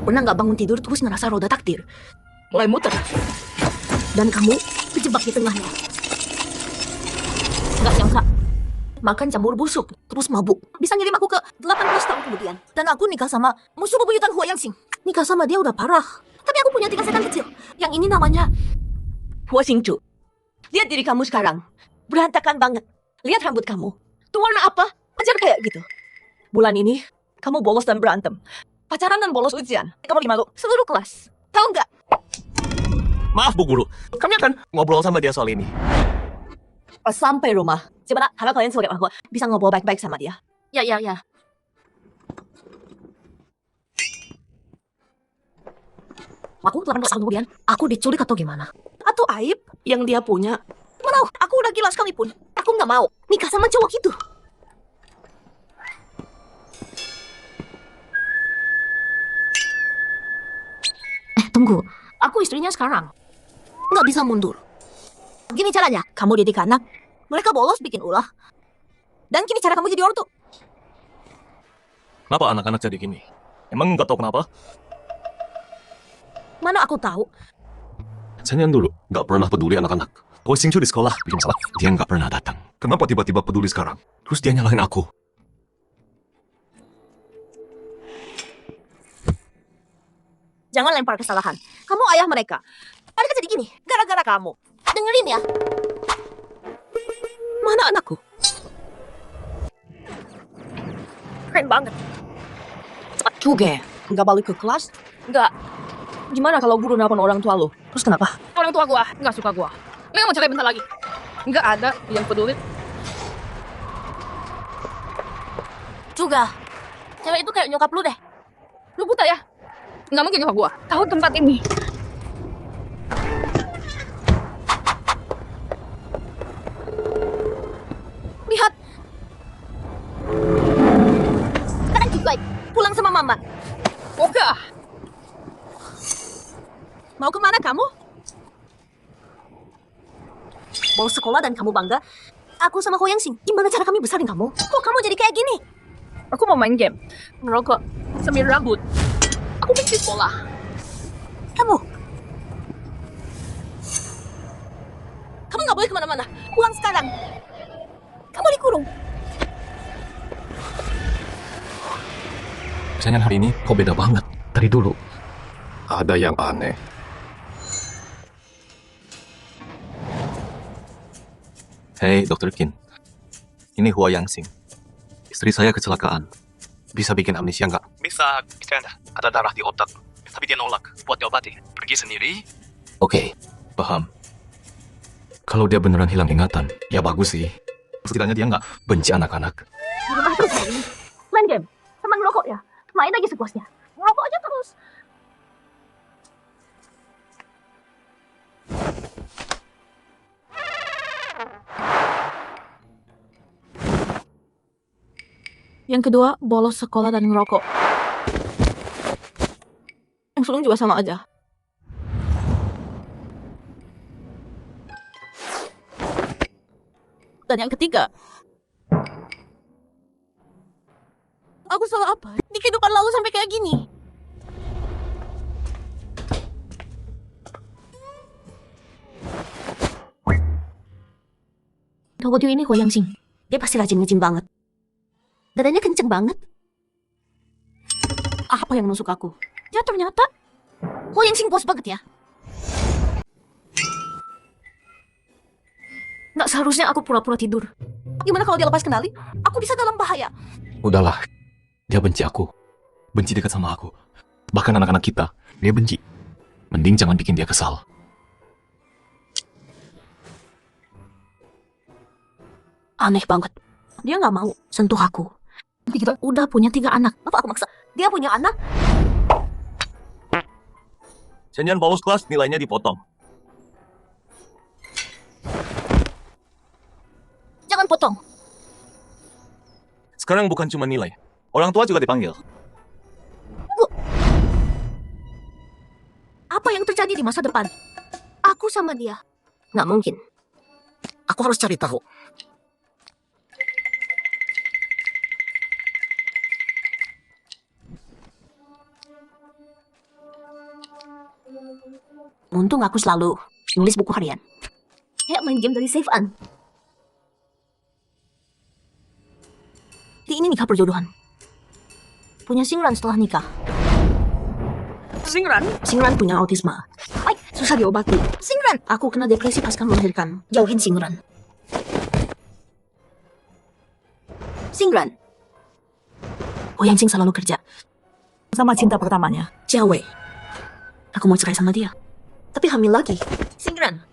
Pernah nggak bangun tidur terus ngerasa roda takdir? Mulai muter. Dan kamu terjebak di tengahnya. Nggak nyangka. Makan jamur busuk, terus mabuk. Bisa ngirim aku ke 18 tahun kemudian. Dan aku nikah sama musuh bebuyutan Hua Yangsing. Nikah sama dia udah parah. Tapi aku punya 3 setan kecil. Yang ini namanya Hua Xingju. Lihat diri kamu sekarang. Berantakan banget. Lihat rambut kamu. Itu warna apa? Ajar kayak gitu. Bulan ini, kamu bolos dan berantem. Pacaran dan bolos ujian. Kamu lagi malu. Seluruh kelas. Tahu nggak? Maaf Bu Guru, kami akan ngobrol sama dia soal ini. Pas sampai rumah, gimana? Harap kalian sebagai orang tua bisa ngobrol baik-baik sama dia. Ya. Aku 18 tahun kemudian, aku diculik atau gimana? Atau aib yang dia punya? Mana? Aku udah gila sekalipun. Aku nggak mau nikah sama cowok itu. Tunggu. Aku istrinya sekarang. Nggak bisa mundur. Gini caranya. Kamu didik anak. Mereka bolos bikin ulah. Dan gini cara kamu jadi ortu. Kenapa anak-anak jadi gini? Emang nggak tahu kenapa? Mana aku tahu. Senyan dulu nggak pernah peduli anak-anak. Hua Xingju di sekolah bikin masalah, dia nggak pernah datang. Kenapa tiba-tiba peduli sekarang? Terus dia nyalahin aku. Jangan lempar kesalahan. Kamu ayah mereka. Mereka jadi gini, gara-gara kamu. Dengerin ya. Mana anakku? Keren banget. Cepat juga ya. Nggak balik ke kelas? Nggak. Gimana kalau guru nelpon orang tua lo? Terus kenapa? Orang tua gua nggak suka gua. Mereka mau cerai bentar lagi. Nggak ada yang peduli. Juga. Cewek itu kayak nyokap lu deh. Lu buta ya? Nggak mungkin nyokap gua tahu tempat ini. Lihat. Sekarang juga pulang sama mama. Oke ah. Mau kemana kamu? Mau sekolah dan kamu bangga? Aku sama Hua Yangsing. Gimana cara kami besarin kamu? Kok kamu jadi kayak gini? Aku mau main game, ngerokok, semir rambut. Aku benci sekolah. Kamu nggak boleh kemana-mana. Pulang sekarang. Kamu dikurung. Senyan hari ini kok beda banget dari dulu. Ada yang aneh. Hei, Dr. Qin. Ini Hua Yangsing. Istri saya kecelakaan. Bisa bikin amnesia nggak? Bisa, istri Anda ada darah di otak, tapi dia nolak buat diobati. Pergi sendiri. Oke, paham. Kalau dia beneran hilang ingatan, ya bagus sih. Setidaknya dia nggak Benci anak-anak. Di rumah terus hari ini. Main game. Sama ngerokok ya. Main aja sepuasnya. Ngerokok aja terus. Yang kedua, bolos sekolah dan ngerokok. Yang sulung juga sama aja. Dan yang ketiga, aku salah apa? Di kehidupan lalu sampai kayak gini. Dowodu ini Hua Yangsing. Dia pasti rajin nge-gym banget. Dadanya kenceng banget. Apa yang nusuk aku? Ya ternyata Hua Yangsing bos banget ya. Nggak seharusnya aku pura-pura tidur. Gimana kalau dia lepas kendali? Aku bisa dalam bahaya. Udahlah, dia benci aku. Benci dekat sama aku. Bahkan anak-anak kita, dia benci. Mending jangan bikin dia kesal. Aneh banget. Dia nggak mau sentuh aku. Nanti kita udah punya 3 anak. Apa aku maksa? Dia punya anak? Senyan bolos kelas, nilainya dipotong. Jangan potong. Sekarang bukan cuma nilai. Orang tua juga dipanggil. Apa yang terjadi di masa depan? Aku sama dia. Nggak mungkin. Aku harus cari tahu. Untung aku selalu nulis buku harian. Kayak main game dari save-an. Ini nikah perjodohan. Punya Singran setelah nikah. Singran? Singran punya autisme. Ay, susah diobati. Singran! Aku kena depresi pasca melahirkan. Jauhin Singran. Singran. Oh, yang Sing selalu kerja. Sama cinta pertamanya. Cewek. Aku mau cerai sama dia. Tapi hamil lagi. Singran.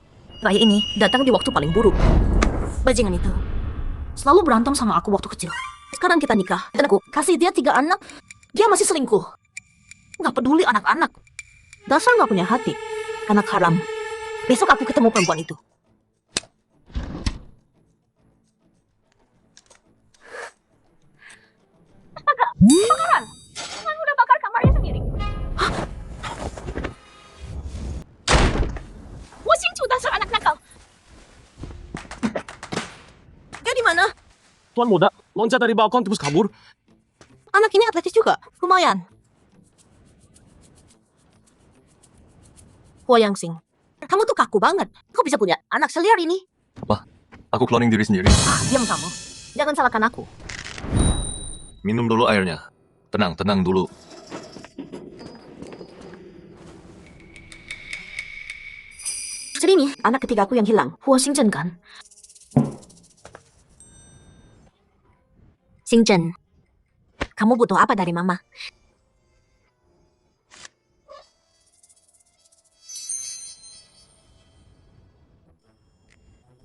Raya ini datang di waktu paling buruk. Bajingan itu selalu berantem sama aku waktu kecil. Sekarang kita nikah. Dan aku kasih dia 3 anak. Dia masih selingkuh. Nggak peduli anak-anak. Dasar nggak punya hati. Anak haram. Besok aku ketemu perempuan itu. Bakaran! Kan udah bakar kamarnya sendiri. Wasingcu dasar anak nakal. Dia di mana? Tuan muda, loncat dari balkon terus kabur. Anak ini atletis juga. Lumayan. Hua Yang Sing, kamu tuh kaku banget. Kok bisa punya anak seliar ini? Apa? Aku cloning diri sendiri. Diam kamu. Jangan salahkan aku. Minum dulu airnya. Tenang, tenang dulu. Jadi ini anak ketiga aku yang hilang. Hua Xingzhen kan? Xingzhen, kamu butuh apa dari mama?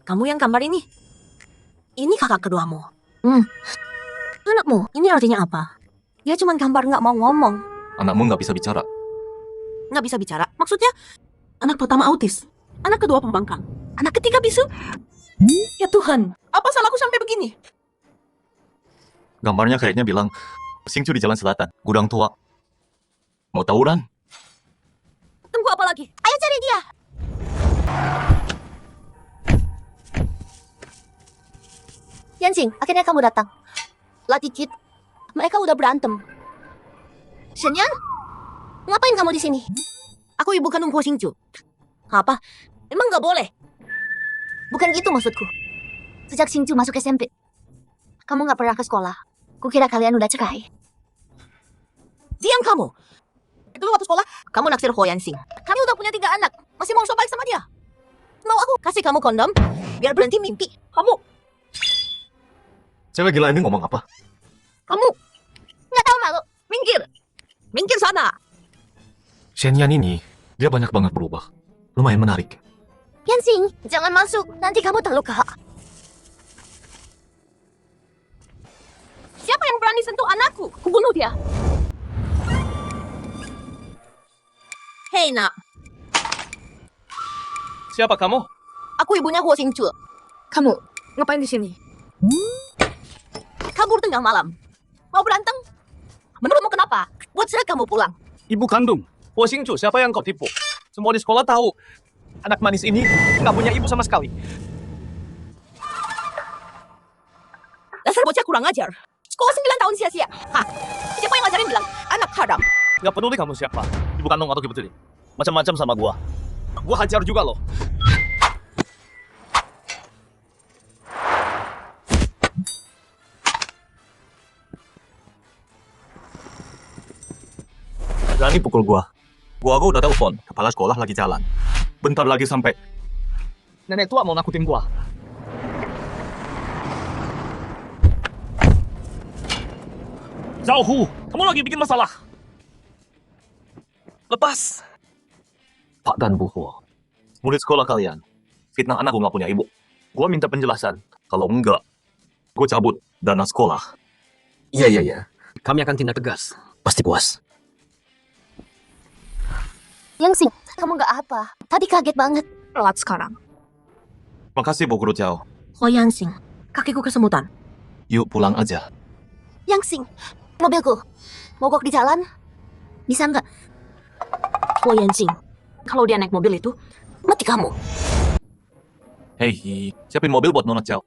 Kamu yang gambar ini? Ini kakak keduamu. Anakmu, ini artinya apa? Dia cuma gambar nggak mau ngomong. Anakmu nggak bisa bicara. Nggak bisa bicara. Maksudnya, anak pertama autis. Anak kedua pembangkang. Anak ketiga bisu. Ya Tuhan, apa salahku sampai begini? Gambarnya kayaknya bilang, Singcu di Jalan Selatan, gudang tua. Mau tawuran? Tunggu apa lagi? Ayo cari dia. Yanxing, akhirnya kamu datang. Laticit, mereka udah berantem. Shenyan, ngapain kamu di sini? Aku ibu kandung Hua Xingju. Apa? Emang nggak boleh? Bukan gitu maksudku. Sejak Xingju masuk SMP, kamu nggak pernah ke sekolah. Kukira kalian udah cerai. Diam kamu. Dulu waktu sekolah, kamu naksir Hua Yanxing. Kami udah punya 3 anak. Masih mau so baik sama dia. Mau aku kasih kamu kondom, biar berhenti mimpi. Kamu Cewek gila ini ngomong apa? Kamu nggak tahu malu. Minggir. Minggir sana. Shenyan ini, dia banyak banget berubah. Lumayan menarik. Yanxing, jangan masuk. Nanti kamu terluka. Siapa yang berani sentuh anakku? Kubunuh dia. Hei nak, Siapa kamu? aku ibunya Hua Xingju. Kamu ngapain di sini? Kabur tengah malam. Mau berantem? Menurutmu kenapa? Buat saya kamu pulang. Ibu kandung. Hua Xingcu, siapa yang kau tipu? Semua di sekolah tahu. Anak manis ini nggak punya ibu sama sekali. Dasar bocah kurang ajar. Sekolah 9 tahun sia-sia. Hah? Siapa yang ngajarin bilang anak haram? Nggak peduli kamu siapa. Ibu kandung atau kibetuli. Macam-macam sama gua. Gua hajar juga loh. Berani pukul gua. Gua udah telepon, kepala sekolah lagi jalan. Bentar lagi sampai. Nenek tua mau nakutin gua. Zhao Hu, kamu lagi bikin masalah. Lepas. Pak dan Bu Hua, murid sekolah kalian, fitnah anak gua nggak punya ibu. Gua minta penjelasan. Kalau enggak, gua cabut dana sekolah. Iya. Kami akan tindak tegas. Pasti puas. Yanxing, kamu nggak apa. Tadi kaget banget. Telat sekarang. Makasih Bu Guru Jao. Oh Yanxing, kakiku kesemutan. Yuk pulang aja. Yanxing, mobilku. Mogok di jalan. Bisa nggak? Oh Yanxing, kalau dia naik mobil itu, mati kamu. Hei, siapin mobil buat Nona Jao.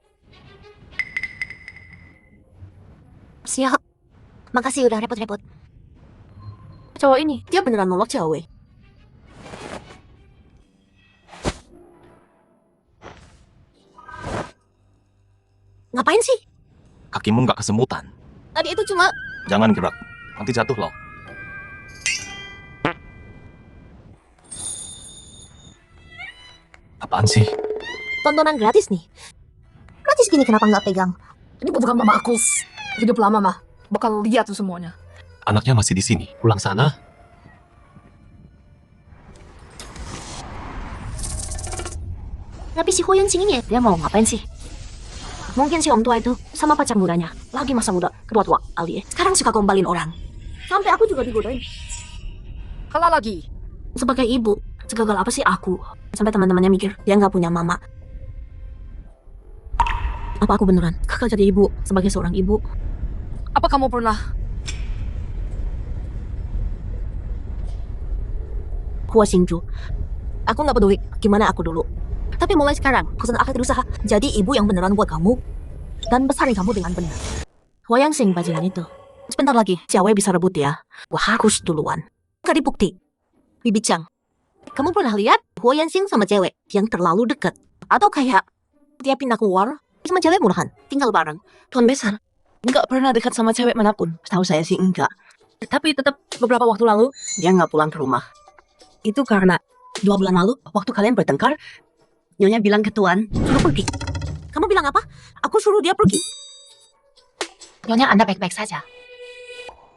Siap. Makasih udah repot-repot. Cowok ini, Dia beneran nolak cewek. kakimu nggak kesemutan. Tadi itu cuma Jangan gerak, nanti jatuh loh. Apaan sih? tontonan gratis nih. Gratis gini kenapa nggak pegang? Ini bukan mama aku. Hidup lama mah. Bakal lihat tuh semuanya. Anaknya masih di sini. Pulang sana. Tapi si Hoyan Sing ini dia mau ngapain sih? Mungkin si om tua itu sama pacar mudanya. Lagi masa muda, kedua tua Ali. Sekarang suka gombalin orang. Sampai aku juga digodain. Kalah lagi. Sebagai ibu, segagal apa sih aku? Sampai teman-temannya mikir dia nggak punya mama. Apa aku beneran gagal jadi ibu sebagai seorang ibu? Apa kamu pernah? Hua Xingju. Aku nggak peduli gimana aku dulu. Tapi mulai sekarang, aku akan berusaha jadi ibu yang beneran buat kamu dan besarin kamu dengan benar. Hua Yang Xing bajingan itu. Sebentar lagi, cewek bisa rebut ya. Gua harus duluan. Gak dibukti. Bibi Chang, kamu pernah lihat Hua Yang Xing sama cewek yang terlalu dekat? Atau kayak dia pindah keluar sama cewek murahan, tinggal bareng. Tuan besar, nggak pernah dekat sama cewek manapun. Setahu saya sih enggak. Tapi tetap beberapa waktu lalu dia nggak pulang ke rumah. Itu karena 2 bulan lalu waktu kalian bertengkar, Nyonya bilang ke Tuan suruh pergi. Kamu bilang apa? Aku suruh dia pergi. Nyonya Anda baik-baik saja.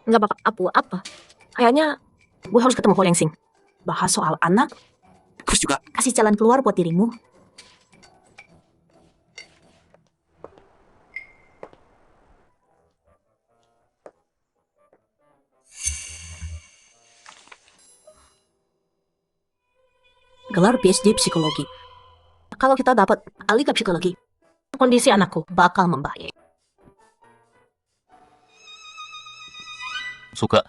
Nggak apa-apa. Kayaknya gue harus ketemu Ho Yang Xing. Bahas soal anak, terus juga kasih jalan keluar buat dirimu. Gelar PhD psikologi. Kalau kita dapat alih ke psikologi, kondisi anakku bakal membaik. Suka.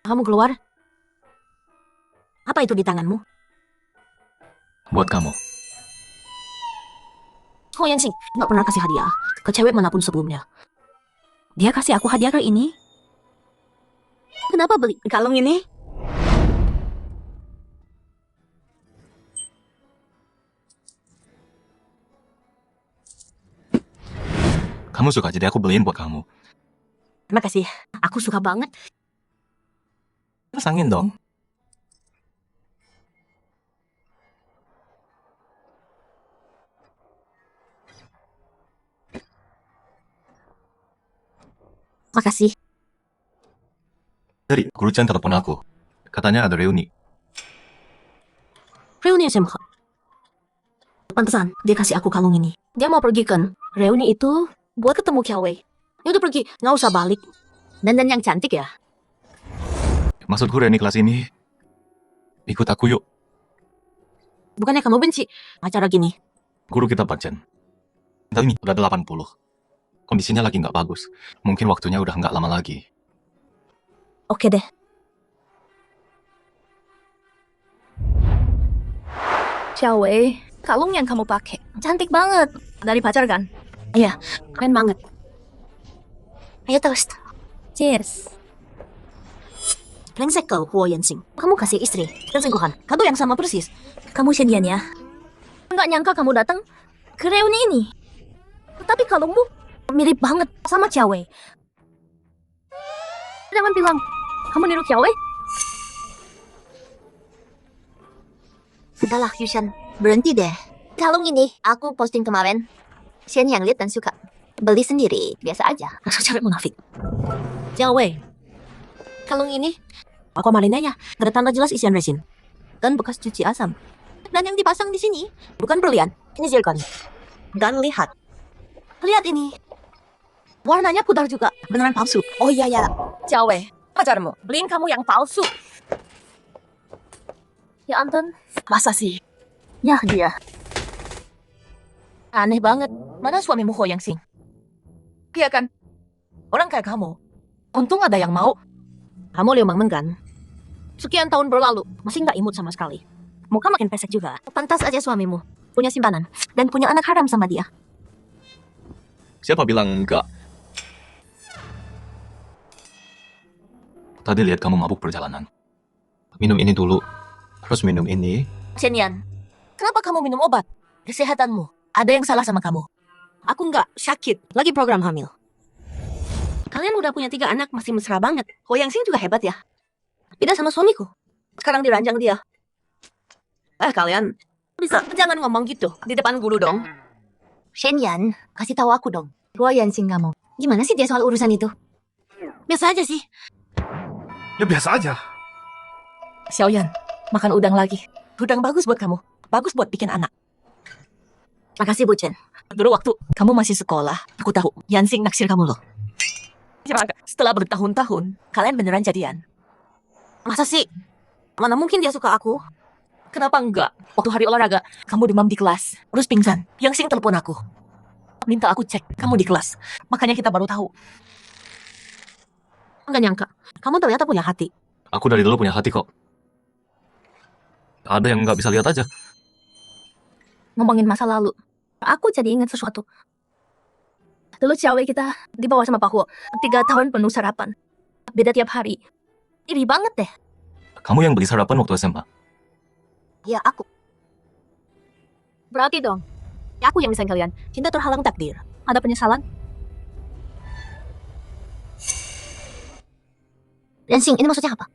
Kamu keluar? Apa itu di tanganmu? Buat kamu. Ho Yang Xing nggak pernah kasih hadiah ke cewek manapun sebelumnya. Dia kasih aku hadiah kali ini. Kenapa beli kalung ini? Kamu suka, jadi aku beliin buat kamu. Terima kasih. Aku suka banget. Pasangin dong. Makasih. Dari Guru Chan telepon aku. Katanya ada reuni. Reuni SMK. Pantesan dia kasih aku kalung ini. Dia mau pergi kan? Reuni itu buat ketemu Kiawei. Ya udah pergi, nggak usah balik. Dan yang cantik ya. Maksudku reuni kelas ini. Ikut aku yuk. Bukannya kamu benci acara gini? Guru kita Pancen. Tapi ini udah 80. Kondisinya lagi nggak bagus. Mungkin waktunya udah nggak lama lagi. Oke deh. Xiaowei, kalung yang kamu pakai cantik banget. Dari pacar kan? Iya, keren banget. Ayo toast. Cheers. Brengsek kau, Huo Yansing. Kamu kasih istri dan selingkuhan. Kado yang sama persis. Kamu sedian ya. Nggak nyangka kamu datang ke reuni ini. Tapi kalungmu mirip banget sama Xiaowei. Jangan bilang kamu niru Xiaowei. Sudahlah, Yushan. Berhenti deh. Kalung ini aku posting kemarin. Shen yang lihat dan suka. Beli sendiri, biasa aja. Rasa cewek munafik. Xiaowei. Kalung ini aku amalinnya gak ada tanda jelas isian resin dan bekas cuci asam. Dan yang dipasang di sini bukan berlian, ini zircon. Dan lihat ini. Warnanya pudar juga, beneran palsu. Oh iya ya, Xiaowei, pacarmu beliin kamu yang palsu. ya Anton. Masa sih? Ya dia. Aneh banget. Mana suamimu Ho Yang Xing? Iya kan? Orang kayak kamu. Untung ada yang mau. Kamu Liu Mangmeng kan? Sekian tahun berlalu, masih nggak imut sama sekali. Muka makin pesek juga. Pantas aja suamimu punya simpanan dan punya anak haram sama dia. Siapa bilang enggak? Tadi lihat kamu mabuk perjalanan. Minum ini dulu, terus minum ini. Shen Yan, kenapa kamu minum obat? Kesehatanmu, ada yang salah sama kamu. Aku nggak sakit, lagi program hamil. Kalian udah punya 3 anak, masih mesra banget. Ho Yang Sing juga hebat ya. Beda sama suamiku. Sekarang diranjang dia. Kalian bisa jangan ngomong gitu di depan guru dong. Shen Yan, kasih tahu aku dong. Ho Yang Sing kamu. Gimana sih dia soal urusan itu? Biasa aja sih. Ya biasa aja. Xiaoyan, makan udang lagi. Udang bagus buat kamu. Bagus buat bikin anak. Makasih Bu Chen. Dulu waktu kamu masih sekolah, aku tahu Yansing naksir kamu loh. Setelah bertahun-tahun, kalian beneran jadian. Masa sih? Mana mungkin dia suka aku? Kenapa enggak? Waktu hari olahraga, kamu demam di kelas, terus pingsan. Yansing telepon aku. Minta aku cek kamu di kelas. Makanya kita baru tahu. Enggak nyangka, kamu ternyata punya hati. Aku dari dulu punya hati kok. Ada yang nggak bisa lihat aja. Ngomongin masa lalu, aku jadi ingat sesuatu. Dulu cewek kita dibawa sama Pak Huo. 3 tahun penuh sarapan. Beda tiap hari. Iri banget deh. Kamu yang beli sarapan waktu SMA. Ya, aku. Berarti dong, ya aku yang misahin kalian. Cinta terhalang takdir. Ada penyesalan? Yansing, ini maksudnya apa?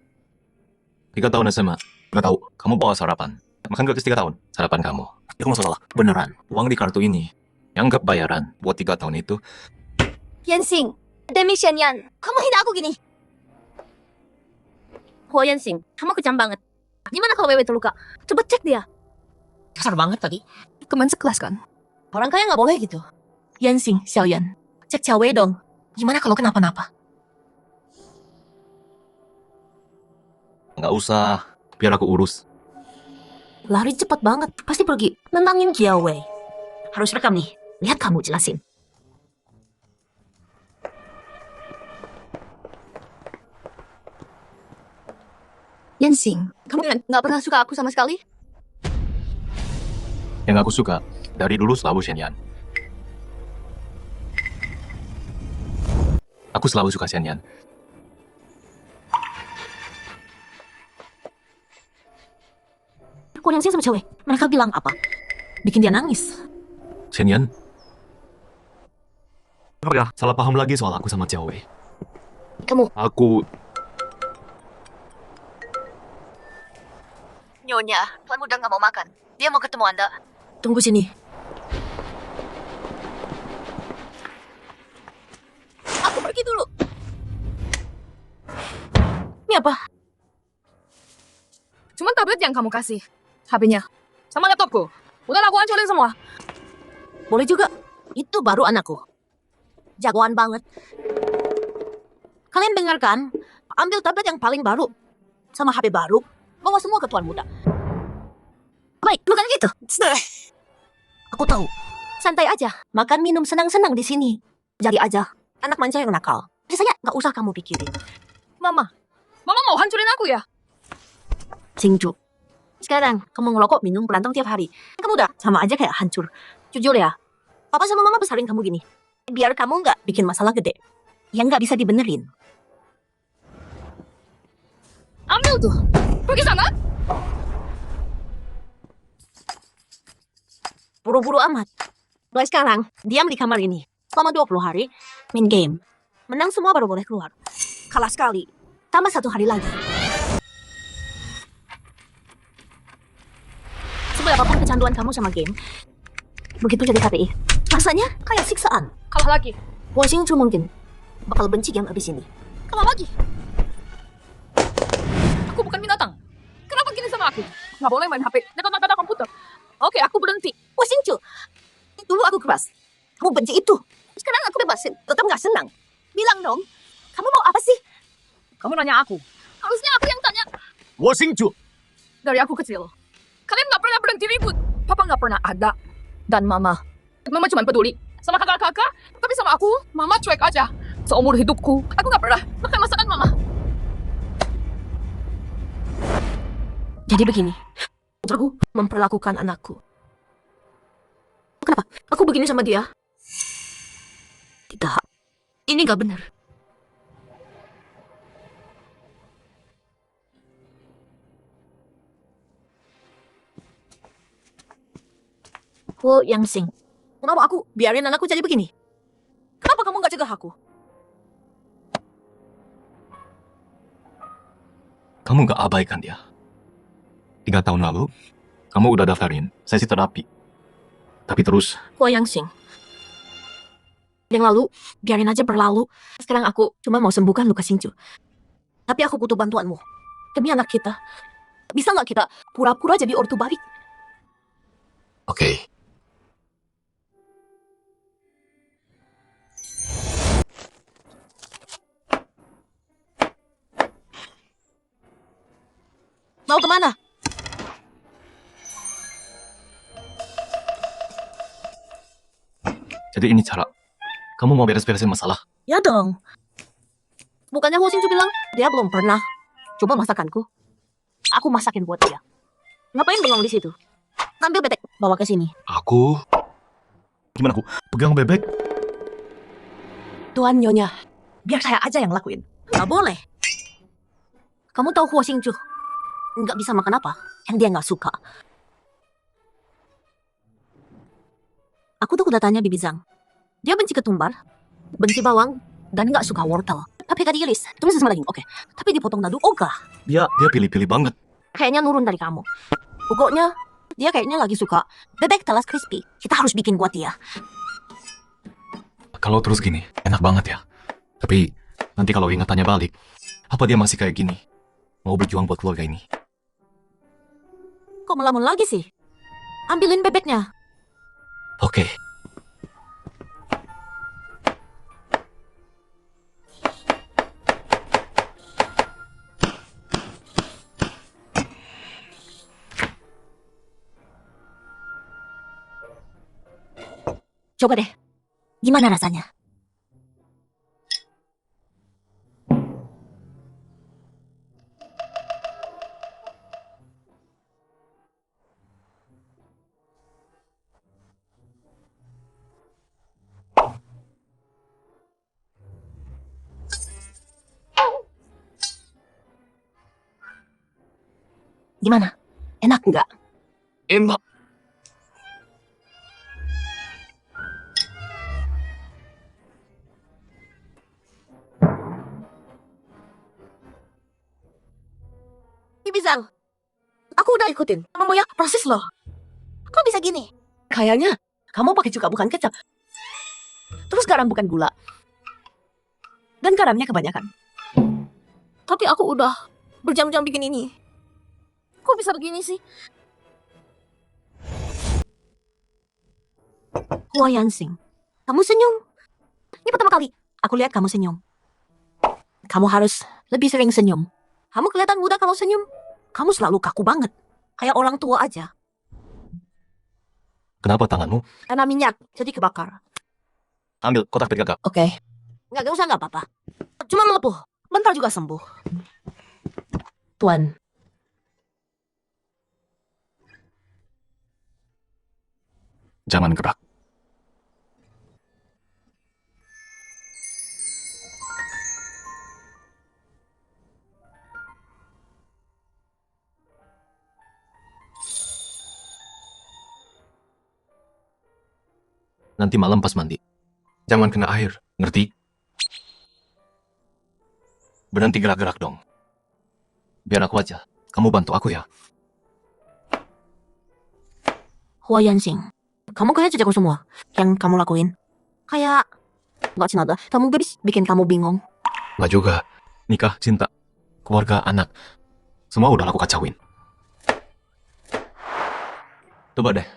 3 tahun SMA. Nggak tahu, kamu bawa sarapan. Makan gratis 3 tahun. Sarapan kamu. Itu masalah. Beneran. Uang di kartu ini. Yang nggak bayaran buat 3 tahun itu. Yansing, demi Shen Yan, kamu hina aku gini. Ho Yansing, kamu kejam banget. Gimana kalau Wewe terluka? Coba cek dia. Kasar banget tadi. Teman sekelas kan? Orang kaya nggak boleh gitu. Yansing, Xiaoyan, cek Xiaowei dong. Gimana kalau kenapa-napa? Nggak usah. Biar aku urus. Lari cepat banget, pasti pergi. Nentangin Xiaowei. Harus rekam nih. Lihat kamu jelasin. Yansing, kamu nggak pernah suka aku sama sekali? Yang aku suka, dari dulu selalu Shen Yan. Aku selalu suka Shen Yan. Kok Yansing sama cewek? Mereka bilang apa? Bikin dia nangis. Shen Yan, Apa ya? Salah paham lagi soal aku sama cewek. Kamu, Aku Nyonya, Tuan udah nggak mau makan. Dia mau ketemu Anda. Tunggu sini. Aku pergi dulu. Ini apa? Cuma tablet yang kamu kasih. HP-nya. Sama laptopku. Udah aku hancurin semua. Boleh juga. Itu baru anakku. Jagoan banget. Kalian dengarkan? Ambil tablet yang paling baru. Sama HP baru. Bawa semua ke Tuan Muda. Baik, bukan gitu. Aku tahu. Santai aja. Makan minum senang-senang di sini. Jadi aja. Anak manja yang nakal. Biasanya nggak usah kamu pikirin. Mama mau hancurin aku ya? Singju. Sekarang kamu ngerokok, minum, berantem tiap hari. Kamu udah sama aja kayak hancur. Jujur ya. Papa sama mama besarin kamu gini. Biar kamu nggak bikin masalah gede. Yang nggak bisa dibenerin. Ambil tuh. Pergi sana. Buru-buru amat. Mulai sekarang, diam di kamar ini. Selama 20 hari, main game. Menang semua baru boleh keluar. Kalah sekali, tambah 1 hari lagi. Seberapapun kecanduan kamu sama game, begitu jadi KPI, rasanya kayak siksaan. Kalah lagi. Washington mungkin bakal benci game abis ini. Kalah lagi. Aku bukan binatang. Kenapa gini sama aku? Nggak boleh main HP dekat mata komputer. Oke, aku berhenti. Washington, dulu aku keras. Kamu benci itu. Sekarang aku bebasin, tetap nggak senang. Bilang dong, kamu mau apa sih? Kamu nanya aku. Harusnya aku yang tanya. Washington. Dari aku kecil, kalian nggak pernah berhenti ribut. Papa nggak pernah ada. Dan mama cuma peduli sama kakak-kakak. Tapi sama aku, mama cuek aja. Seumur hidupku, aku nggak pernah makan masakan mama. Jadi begini, putraku memperlakukan anakku. Kenapa? Aku begini sama dia? Tidak, ini gak benar. Ho Yang Sing, Kenapa aku biarin anakku jadi begini? Kenapa kamu nggak cegah aku? Kamu nggak abaikan dia. 3 tahun lalu, kamu udah daftarin sesi terapi. Tapi terus, Hua Yang Xing. Yang lalu, biarin aja berlalu. Sekarang aku cuma mau sembuhkan luka Xingju. Tapi aku butuh bantuanmu. Demi anak kita. Bisa nggak kita pura-pura jadi ortu balik? oke. Mau kemana? Jadi ini cara. Kamu mau beres-beresin masalah. Ya dong. Bukannya Hua Xingju bilang dia belum pernah coba masakanku. Aku masakin buat dia. Ngapain bengong di situ? Ambil bebek, bawa ke sini. Aku... Gimana aku? Pegang bebek? Tuan Nyonya, biar saya aja yang lakuin. Nggak boleh. Kamu tahu Hua Xingju nggak bisa makan apa yang dia nggak suka. Aku tuh udah tanya Bibi Zhang. Dia benci ketumbar, benci bawang, dan nggak suka wortel. Tapi gak diiris, tumis sama daging, oke. Tapi dipotong dadu, ogah. Dia pilih-pilih banget. Kayaknya nurun dari kamu. Pokoknya, dia kayaknya lagi suka bebek talas crispy. Kita harus bikin buat dia. Kalau terus gini, enak banget ya. Tapi nanti kalau ingatannya balik, apa dia masih kayak gini? Mau berjuang buat keluarga ini. Kok melamun lagi sih? Ambilin bebeknya. Oke. Coba deh. Gimana rasanya? Gimana? Enak nggak? Enak. Bibi Zhang, aku udah ikutin. Kamu ya proses loh. Kok bisa gini? Kayaknya kamu pakai cuka bukan kecap. Terus garam bukan gula. Dan garamnya kebanyakan. Tapi aku udah berjam-jam bikin ini. Kok bisa begini sih? Hua Yansing, kamu senyum. Ini pertama kali aku lihat kamu senyum. Kamu harus lebih sering senyum. Kamu kelihatan muda kalau senyum. Kamu selalu kaku banget. Kayak orang tua aja. Kenapa tanganmu? Karena minyak, jadi kebakar. Ambil kotak PKK. Oke. Nggak usah, nggak apa-apa. Cuma melepuh. Bentar juga sembuh. Tuan. Jangan gerak. Nanti malam pas mandi, jangan kena air, ngerti? Berhenti gerak-gerak dong. Biar aku aja, kamu bantu aku ya. Hua Yansing, kamu kayak jago semua yang kamu lakuin. Kayak nggak cinta, kamu gadis bikin kamu bingung. Nggak juga, nikah, cinta, keluarga, anak, semua udah aku kacauin. Coba deh.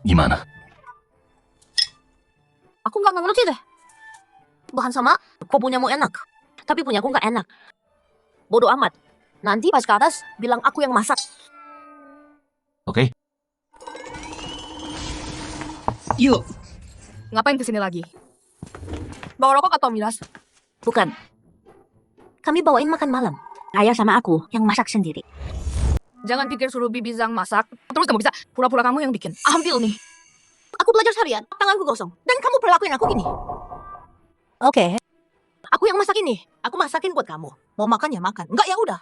Gimana? Aku nggak ngerti deh. Bahan sama, kok punyamu enak. Tapi punyaku nggak enak. Bodoh amat. Nanti pas ke atas, bilang aku yang masak. Oke? Yuk. Ngapain kesini lagi? Bawa rokok atau miras? Bukan. Kami bawain makan malam. Ayah sama aku yang masak sendiri. Jangan pikir suruh Bibi Zhang masak, terus kamu bisa pura-pura kamu yang bikin. Ambil nih. Aku belajar harian, tanganku gosong. Dan kamu perlakuin aku gini. Oke. Aku yang masak ini. Aku masakin buat kamu. Mau makan ya makan. Enggak ya udah.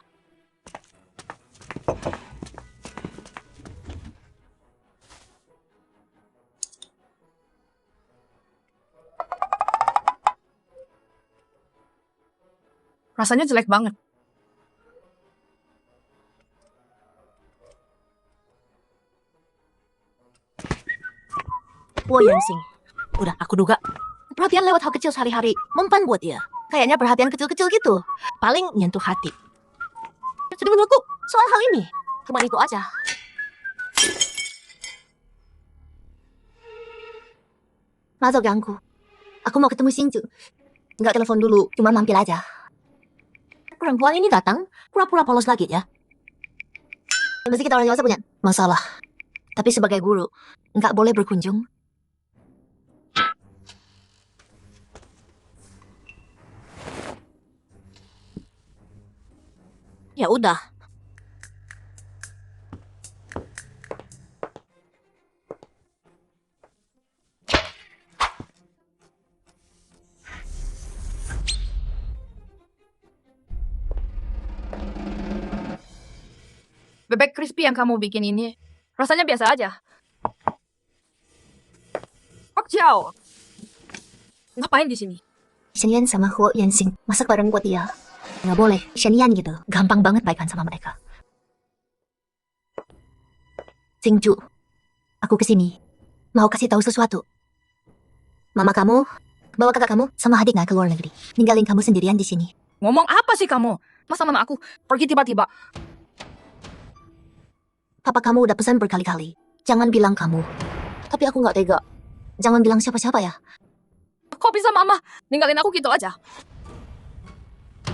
Rasanya jelek banget. Wo Yangsing. Udah, aku duga. Perhatian lewat hal kecil sehari-hari mempan buat dia. Kayaknya perhatian kecil-kecil gitu. Paling nyentuh hati. Jadi menurutku, soal hal ini, cuma itu aja. Masuk ganggu. Aku mau ketemu Shinju. Nggak telepon dulu, cuma mampir aja. Perempuan ini datang, pura-pura polos lagi ya. Meski kita orang dewasa punya masalah. Tapi sebagai guru, nggak boleh berkunjung. Ya udah. Bebek crispy yang kamu bikin ini rasanya biasa aja. Pak Jiao, ngapain di sini? Shenian sama Huo Yansing masak bareng buat dia. Nggak boleh, Shenian gitu. Gampang banget baikan sama mereka. Singju, aku kesini. Mau kasih tahu sesuatu. Mama kamu, bawa kakak kamu sama adik nggak ke luar negeri. Ninggalin kamu sendirian di sini. Ngomong apa sih kamu? Masa mama aku pergi tiba-tiba? Papa kamu udah pesan berkali-kali. Jangan bilang kamu. Tapi aku nggak tega. Jangan bilang siapa-siapa ya. Kok bisa mama ninggalin aku gitu aja?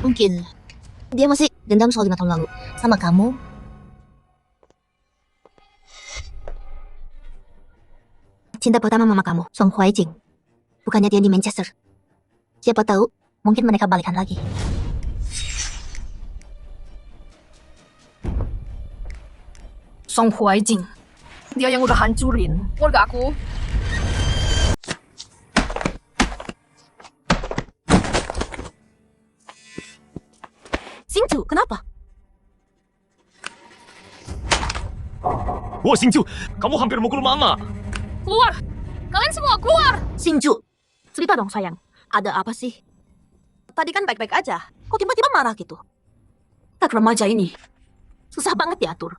Mungkin dia masih dendam soal 5 tahun lalu sama kamu. Cinta pertama mama kamu, Song Huaijing. Bukannya dia di Manchester. Siapa tahu, mungkin mereka balikan lagi. Song Huaijing. Dia yang udah hancurin keluarga aku. Singju, kenapa? Wo Xingqiu, kamu hampir mukul mama. Keluar! Kalian semua keluar! Singju, cerita dong sayang. Ada apa sih? Tadi kan baik-baik aja. Kok tiba-tiba marah gitu? Tak remaja ini. Susah banget diatur.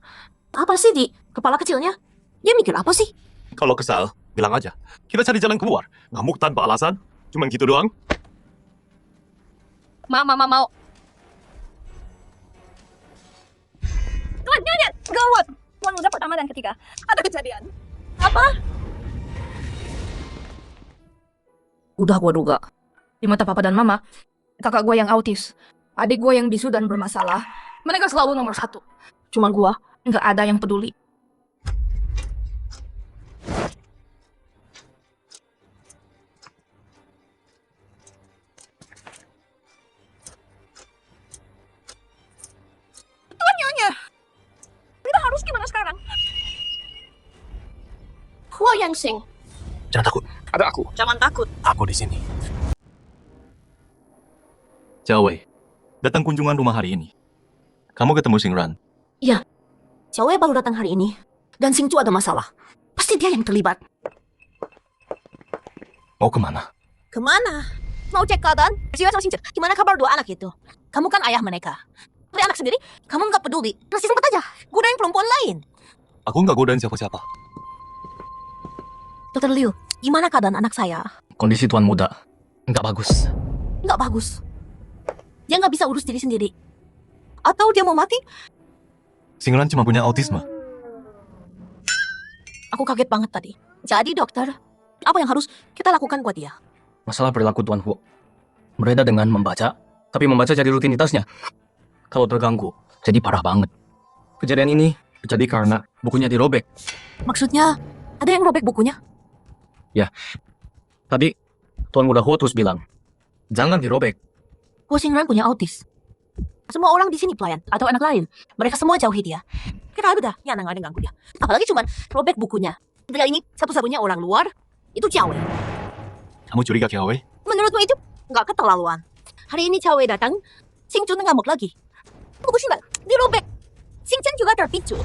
Apa sih di kepala kecilnya? Dia mikir apa sih? Kalau kesal, bilang aja. Kita cari jalan keluar. Ngamuk tanpa alasan. Cuma gitu doang. Mau. Lihat, gawat. Tuan muda pertama dan ketiga. Ada kejadian. Apa? Udah gua duga. Di mata papa dan mama, kakak gua yang autis, adik gua yang bisu dan bermasalah, mereka selalu nomor 1. Cuma gua, nggak ada yang peduli. Tuan Nyonya, kita harus gimana sekarang? Huo Yangsing. Jangan takut. Ada aku. Jangan takut. Aku di sini. Jawei, datang kunjungan rumah hari ini. Kamu ketemu Xingran. Cewek baru datang hari ini. Dan Singju ada masalah. Pasti dia yang terlibat. Mau kemana? Kemana? Mau cek keadaan? Jiwa sama Singju, gimana kabar dua anak itu? Kamu kan ayah mereka. Tapi anak sendiri, kamu nggak peduli. Masih sempat aja. Godain perempuan lain. Aku nggak godain siapa-siapa. Dokter Liu, gimana keadaan anak saya? Kondisi tuan muda nggak bagus. Nggak bagus. Dia nggak bisa urus diri sendiri. Atau dia mau mati? Xingran cuma punya autisme. Aku kaget banget tadi. Jadi dokter, apa yang harus kita lakukan buat dia? Masalah perilaku Tuan Huo. Berbeda dengan membaca, tapi membaca jadi rutinitasnya. Kalau terganggu, jadi parah banget. Kejadian ini terjadi karena bukunya dirobek. Maksudnya, ada yang robek bukunya? Tadi, Tuan Muda Huo terus bilang, jangan dirobek. Huo Xingran punya autis. Semua orang di sini pelayan atau anak lain. Mereka semua jauhi dia. Kira udah, ya nggak ada yang ganggu dia. Apalagi cuman robek bukunya. Ketika ini satu-satunya orang luar, itu Cawe. Kamu curiga Kiawe? Menurutmu itu nggak keterlaluan? Hari ini Cawe datang, Singju ngamuk lagi. Buku Xingran dirobek. Xingchen juga terpicu.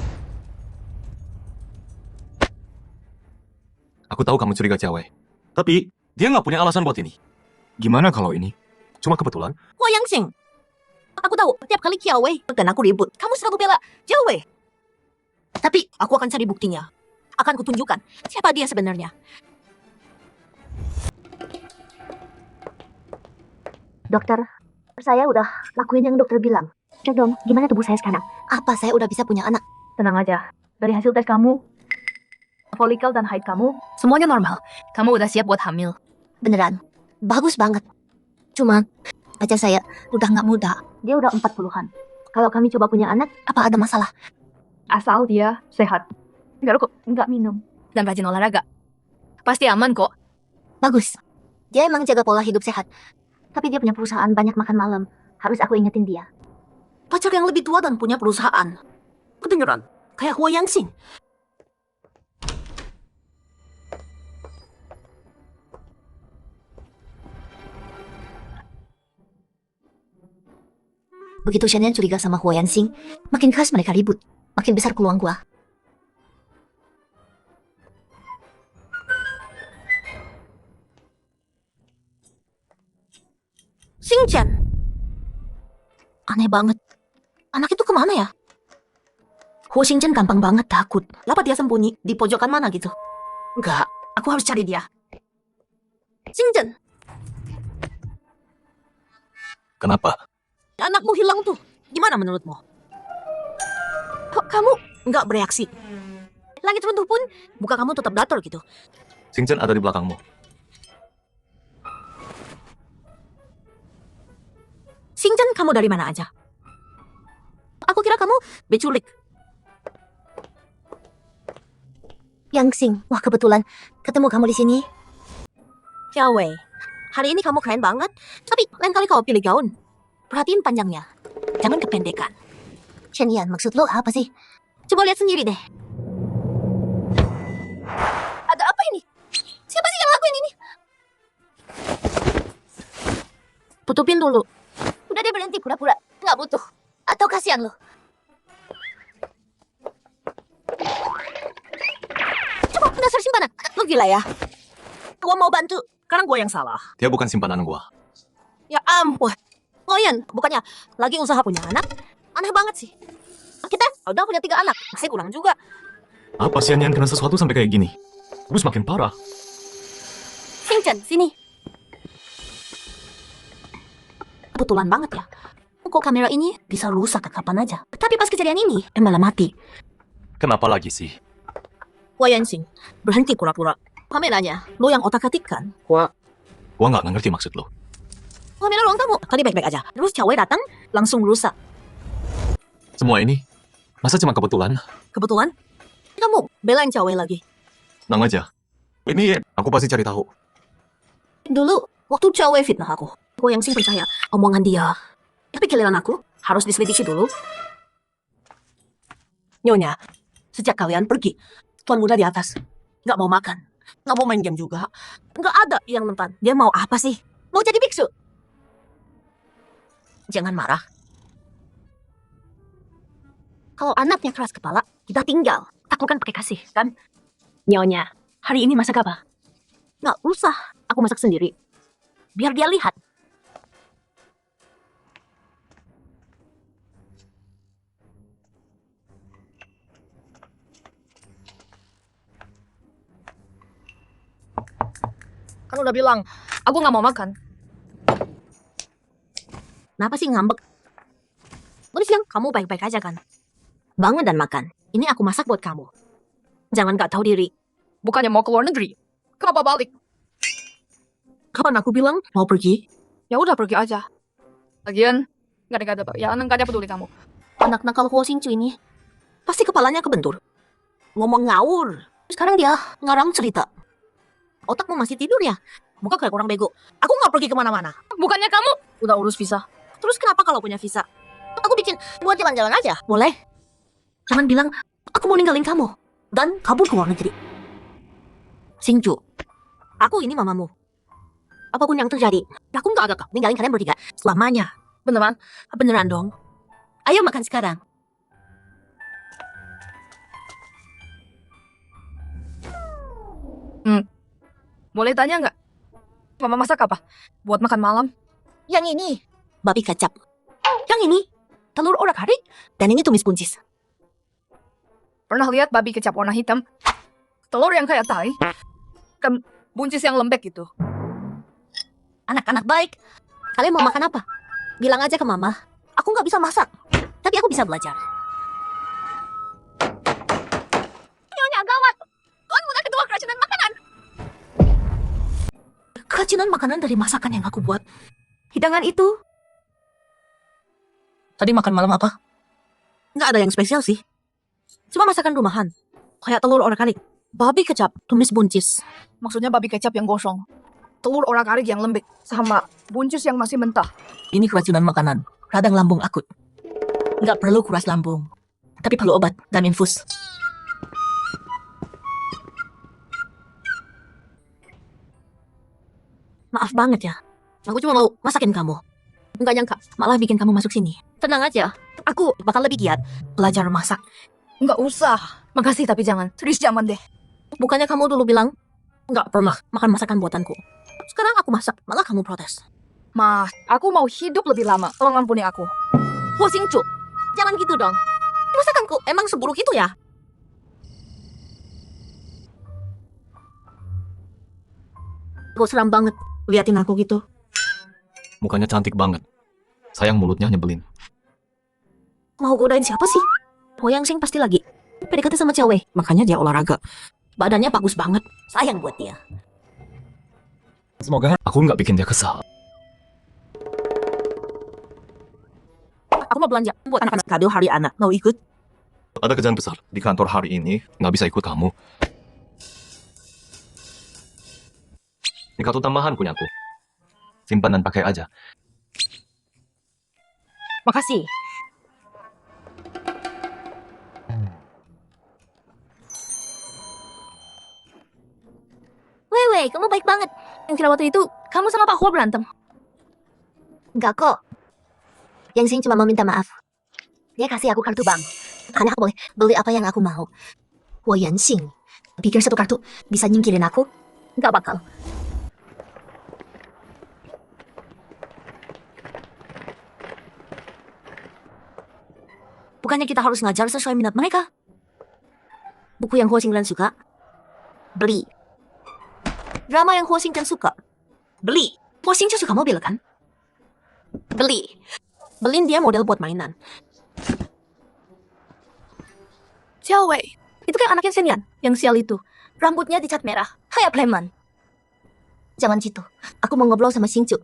Aku tahu kamu curiga cewek. Tapi, dia nggak punya alasan buat ini. Gimana kalau ini? Cuma kebetulan. Hua Yangxing. Aku tahu, tiap kali Kiao Wei dan aku ribut, kamu selalu bela Jiao Wei. Tapi aku akan cari buktinya. Akan kutunjukkan siapa dia sebenarnya. Dokter, saya udah lakuin yang dokter bilang. Cek dong, gimana tubuh saya sekarang? Apa saya udah bisa punya anak? Tenang aja. Dari hasil tes kamu, folikel dan haid kamu, semuanya normal. Kamu udah siap buat hamil. Beneran, bagus banget. Cuman, pacar saya udah nggak muda. Dia udah 40-an. Kalau kami coba punya anak, apa ada masalah? Asal dia sehat. Nggak rokok, nggak minum. Dan rajin olahraga. Pasti aman kok. Bagus. Dia emang jaga pola hidup sehat. Tapi dia punya perusahaan banyak makan malam. Harus aku ingetin dia. Pacar yang lebih tua dan punya perusahaan. Kedengeran? Kayak Hua Yangxing. Begitu Shanyan curiga sama Hua Yangxing, makin keras mereka ribut. Makin besar peluang gua. Xingchen. Aneh banget. Anak itu kemana ya? Hua Xingchen gampang banget takut. Lapa dia sembunyi di pojokan mana gitu? Enggak, aku harus cari dia. Xingchen, Kenapa? anakmu hilang tuh. Gimana menurutmu? Kok kamu nggak bereaksi? Langit runtuh pun, muka kamu tetap datar gitu. Xingchen ada di belakangmu. Xingchen, kamu dari mana aja? Aku kira kamu beculik. Yangxing, wah kebetulan ketemu kamu di sini. Xiao Wei, hari ini kamu keren banget. Tapi lain kali kau pilih gaun. Perhatiin panjangnya, jangan kependekan. Shanyan, maksud lo apa sih? Coba lihat sendiri deh. Ada apa ini? Siapa sih yang lakuin ini? Tutupin dulu. Udah deh berhenti pura-pura. Nggak butuh. Atau kasihan lo. Coba dasar simpanan. Lo gila ya? Gua mau bantu. Sekarang gua yang salah. Dia bukan simpanan gua. Ya ampun. Loyan, bukannya lagi usaha punya anak? Aneh banget sih. Kita udah punya 3 anak. Masih kurang juga. Apa sih yang kena sesuatu sampai kayak gini? Terus makin parah. Xingchen, sini. Kebetulan banget ya. Kok kamera ini bisa rusak kapan aja. Tapi pas kejadian ini, malah mati. Kenapa lagi sih? Hua Yangxing, berhenti pura-pura. Kameranya, lo yang otak-atik kan? Gua nggak ngerti maksud lo. Kamera ruang tamu, tadi baik-baik aja. Terus cewek datang, langsung rusak. Semua ini, masa cuma kebetulan? Kebetulan, kamu belain cewek lagi. Tenang aja. Ini aku pasti cari tahu. Dulu, waktu cewek fitnah aku, Hua Yangxing percaya omongan dia. Tapi giliran aku, harus diselidiki dulu. Nyonya, sejak kalian pergi, tuan muda di atas, nggak mau makan, nggak mau main game juga, nggak ada yang nonton. Dia mau apa sih? Mau jadi biksu? Jangan marah. Kalau anaknya keras kepala, kita tinggal. Taklukkan pakai kasih, kan? Nyonya, hari ini masak apa? Nggak usah, aku masak sendiri. Biar dia lihat. Kan udah bilang, aku nggak mau makan. Kenapa sih ngambek? Tadi siang kamu baik-baik aja kan? Bangun dan makan. Ini aku masak buat kamu. Jangan gak tahu diri. Bukannya mau ke luar negeri. Kenapa balik? Kapan aku bilang mau pergi? Ya udah pergi aja. Lagian, nggak ada peduli kamu. Anak nakal Hua Xingchu ini pasti kepalanya kebentur. Ngomong ngawur. Sekarang dia ngarang cerita. Otakmu masih tidur ya? Muka kayak orang bego. Aku nggak pergi kemana-mana. Bukannya kamu udah urus visa? Terus kenapa kalau punya visa? Aku bikin buat jalan-jalan aja. Boleh? Jangan bilang aku mau ninggalin kamu dan kabur ke luar negeri. Xingchu, aku ini mamamu. Apapun yang terjadi, aku nggak agak ninggalin kalian bertiga selamanya. Beneran? Beneran dong. Ayo makan sekarang. Boleh tanya nggak? Mama masak apa? Buat makan malam? Yang ini, babi kecap. Yang ini, telur orak-arik. Dan ini tumis buncis. Pernah lihat babi kecap warna hitam? Telur yang kayak tai? Kan buncis yang lembek gitu. Anak-anak baik. Kalian mau makan apa? Bilang aja ke mama. Aku nggak bisa masak. Tapi aku bisa belajar. Nyonya gawat. Tuan muda kedua keracunan makanan. Keracunan makanan dari masakan yang aku buat. Hidangan itu Tadi makan malam apa? nggak ada yang spesial sih. Cuma masakan rumahan. Kayak telur orak-arik, babi kecap, tumis buncis. Maksudnya babi kecap yang gosong. Telur orak-arik yang lembek. Sama buncis yang masih mentah. Ini keracunan makanan. Radang lambung akut. Nggak perlu kuras lambung. Tapi perlu obat dan infus. Maaf banget ya. Aku cuma mau masakin kamu. Nggak nyangka, malah bikin kamu masuk sini. Tenang aja. Aku bakal lebih giat belajar masak. Nggak usah. Makasih tapi jangan. Serius jangan deh. Bukannya kamu dulu bilang nggak pernah makan masakan buatanku. Sekarang aku masak, malah kamu protes. Mas, aku mau hidup lebih lama. Tolong ampuni aku. Ho Xingcu, jangan gitu dong. Masakanku emang seburuk itu ya? Kok seram banget liatin aku gitu. Mukanya cantik banget. Sayang mulutnya nyebelin. Mau godain siapa sih? Ho Yang Xing pasti lagi PDKT sama cewek, makanya dia olahraga. Badannya bagus banget, sayang buat dia. Semoga aku nggak bikin dia kesal. Aku mau belanja buat anak-anak kado hari anak. Mau ikut? Ada kerjaan besar di kantor hari ini. Nggak bisa ikut kamu. Ini kartu tambahan punya aku. Simpan dan pakai aja. Makasih. Wewe, kamu baik banget. Yang kira waktu itu, kamu sama Pak Hua berantem. Enggak kok. Yang Xing cuma meminta maaf. Dia kasih aku kartu bank. Karena aku boleh beli apa yang aku mau. Hua Yang Xing pikir satu kartu bisa nyingkirin aku? Enggak bakal. Bukannya kita harus ngajar sesuai minat mereka? Buku yang Hua Xingren suka, beli. Drama yang Hua Xingren suka, beli. Hua Xingren suka mobil kan? Beli. Beliin dia model buat mainan. Cewek, itu kan anaknya Senian, yang sial itu. Rambutnya dicat merah, kayak preman. Jangan gitu, aku mau ngobrol sama Xingcu.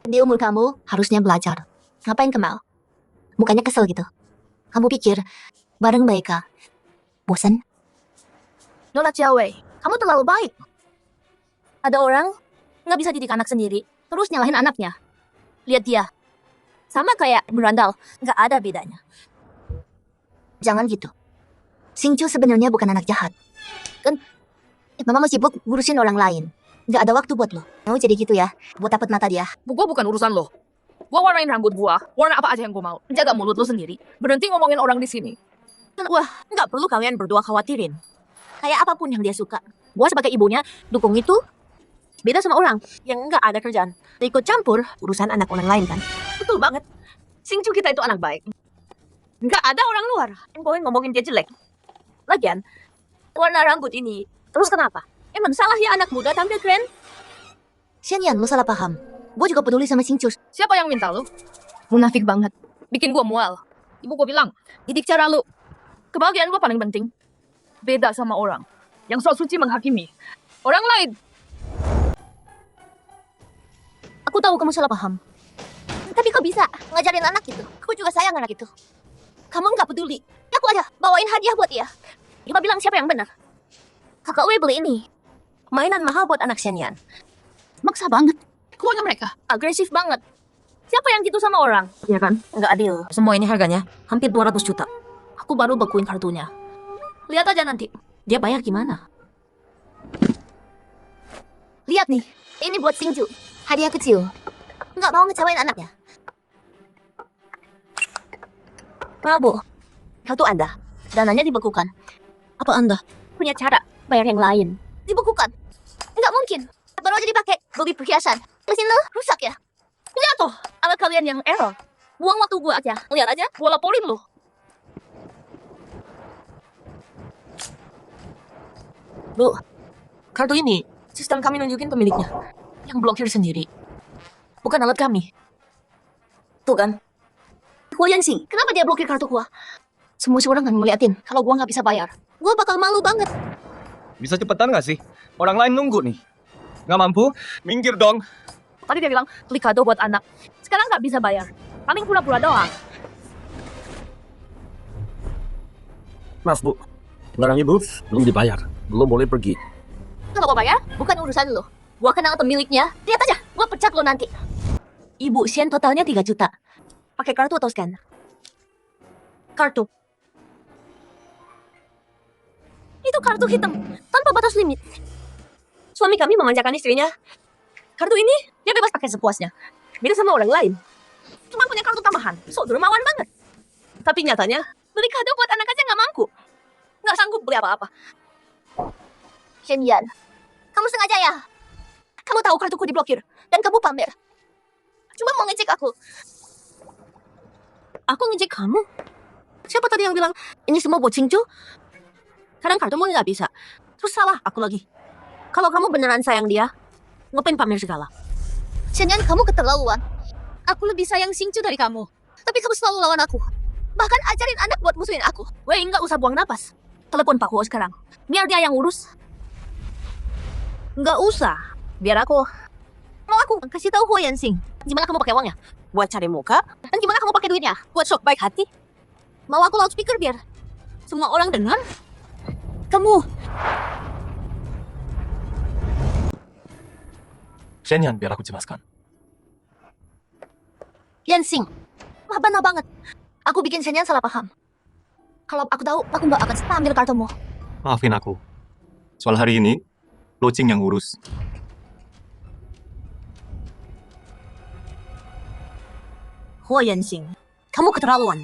Di umur kamu harusnya belajar. Ngapain Kemal? Mukanya kesel gitu. Kamu pikir bareng mereka bosan? Nona cewek, kamu terlalu baik. Ada orang nggak bisa didik anak sendiri, terus nyalahin anaknya. Lihat dia, sama kayak berandal, nggak ada bedanya. Jangan gitu. Xingcu sebenarnya bukan anak jahat. Kan, mama masih sibuk ngurusin orang lain. Nggak ada waktu buat lo. Mau jadi gitu ya, buat dapat mata dia. Gua bukan urusan lo. Gua warnain rambut gua, warna apa aja yang gua mau. Jaga mulut lo sendiri. Berhenti ngomongin orang di sini. Wah, nggak perlu kalian berdua khawatirin. Kayak apapun yang dia suka. Gua sebagai ibunya, dukung itu. Beda sama orang yang nggak ada kerjaan. Dia ikut campur urusan anak orang lain kan. Betul banget. Xingcu kita itu anak baik. Nggak ada orang luar yang boleh ngomongin dia jelek. Lagian, warna rambut ini. Terus kenapa? Emang salah ya anak muda tampil keren? Xianyan, lo salah paham. Gue juga peduli sama Xingcu. Siapa yang minta lo? Munafik banget. Bikin gua mual. Ibu gua bilang, didik cara lo. Kebahagiaan gua paling penting. Beda sama orang yang sok suci menghakimi orang lain. Aku tahu kamu salah paham. Tapi kok bisa ngajarin anak itu? Aku juga sayang anak itu. Kamu nggak peduli. Aku aja bawain hadiah buat dia. Coba bilang siapa yang benar. Kakak Wei beli ini. Mainan mahal buat anak Xianyan. Maksa banget. Keluarga mereka. Agresif banget. Siapa yang gitu sama orang? Iya kan? Nggak adil. Semua ini harganya hampir 200 juta. Aku baru bekuin kartunya. Lihat aja nanti. Dia bayar gimana? Lihat nih. Ini buat Xingcu. Hadiah kecil. Nggak mau ngecewain anaknya. Prabu, Kartu Anda. Dananya dibekukan. Apa Anda punya cara bayar yang lain? Dibekukan. Enggak mungkin. Baru aja dipakai. Beli perhiasan. Mesin lo rusak ya? Lihat tuh. Alat kalian yang error. Buang waktu gua aja. Lihat aja. Gua laporin lo. Bu, kartu ini sistem kami nunjukin pemiliknya. Yang blokir sendiri. Bukan alat kami. Tuh kan. Gua yang sih. Kenapa dia blokir kartu gua? Semua orang kan ngeliatin kalau gua nggak bisa bayar. Gua bakal malu banget. Bisa cepetan gak sih? Orang lain nunggu nih. Nggak mampu? Minggir dong. Tadi dia bilang beli kado buat anak. Sekarang nggak bisa bayar. Paling pura-pura doang. Maaf bu, barang ibu belum dibayar, belum boleh pergi. Nggak mau bayar? Bukan urusan lo. Gua kenal pemiliknya. Lihat aja. Gua pecat lo nanti. Ibu, Sien totalnya 3 juta. Pakai kartu atau scan? Kartu. Itu kartu hitam, tanpa batas limit. Suami kami memanjakan istrinya. Kartu ini, dia bebas pakai sepuasnya. Beda sama orang lain. Cuma punya kartu tambahan, so dermawan banget. Tapi nyatanya, beli kado buat anak aja nggak mampu. Nggak sanggup beli apa-apa. Shen-yan, kamu sengaja ya? Kamu tahu kartuku diblokir, dan kamu pamer. Cuma mau ngecek aku. Aku ngecek kamu? Siapa tadi yang bilang, ini semua buat Cingcu? Sekarang kartumu nggak bisa. Terus salah aku lagi. Kalau kamu beneran sayang dia, ngapain pamer segala? Shen-yan, kamu keterlaluan. Aku lebih sayang Cingcu dari kamu. Tapi kamu selalu lawan aku. Bahkan ajarin anak buat musuhin aku. Wei, nggak usah buang napas. Telepon Pak Huo sekarang. Biar dia yang urus. Nggak usah. Biar aku. Mau aku kasih tahu Huo Yansing. Gimana kamu pakai uangnya? Buat cari muka? Dan gimana kamu pakai duitnya? Buat sok baik hati? Mau aku loudspeaker biar semua orang dengar? Kamu. Shenyan, biar aku jelaskan. Yansing. Benar banget. Aku bikin Shenyan salah paham. Kalau aku tahu, aku nggak akan ambil kartumu. Maafin aku. Soal hari ini, Locing yang urus. Huo Yansing, kamu keterlaluan.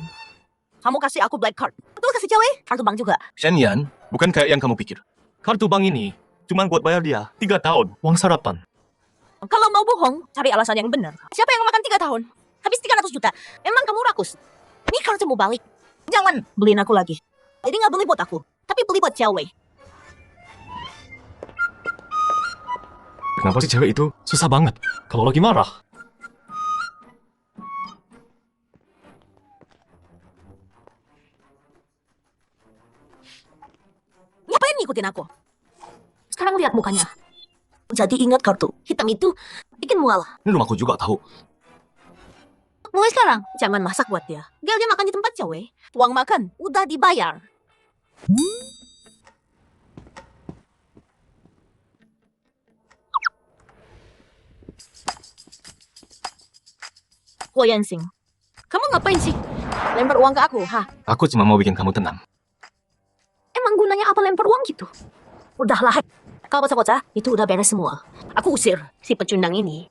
Kamu kasih aku black card. Betul kasih cewek? Kartu bank juga. Shenyan, bukan kayak yang kamu pikir. Kartu bank ini cuma buat bayar dia 3 tahun uang sarapan. Kalau mau bohong, cari alasan yang benar. Siapa yang makan 3 tahun? Habis 300 juta. Emang kamu rakus? Ini kartumu balik. Jangan beliin aku lagi. Jadi nggak beli buat aku, tapi beli buat cewek. Kenapa sih cewek itu susah banget kalau lagi marah? Ngapain ngikutin aku? Sekarang lihat mukanya. Jadi ingat kartu hitam itu bikin mual. Ini rumahku juga tahu. Mulai sekarang, jangan masak buat dia. Biar dia makan di tempat cewek. Uang makan udah dibayar. Huo Yansing, kamu ngapain sih? Lempar uang ke aku, ha? Aku cuma mau bikin kamu tenang. Emang gunanya apa lempar uang gitu? Udahlah, kau bocah-bocah, itu udah beres semua. Aku usir si pecundang ini.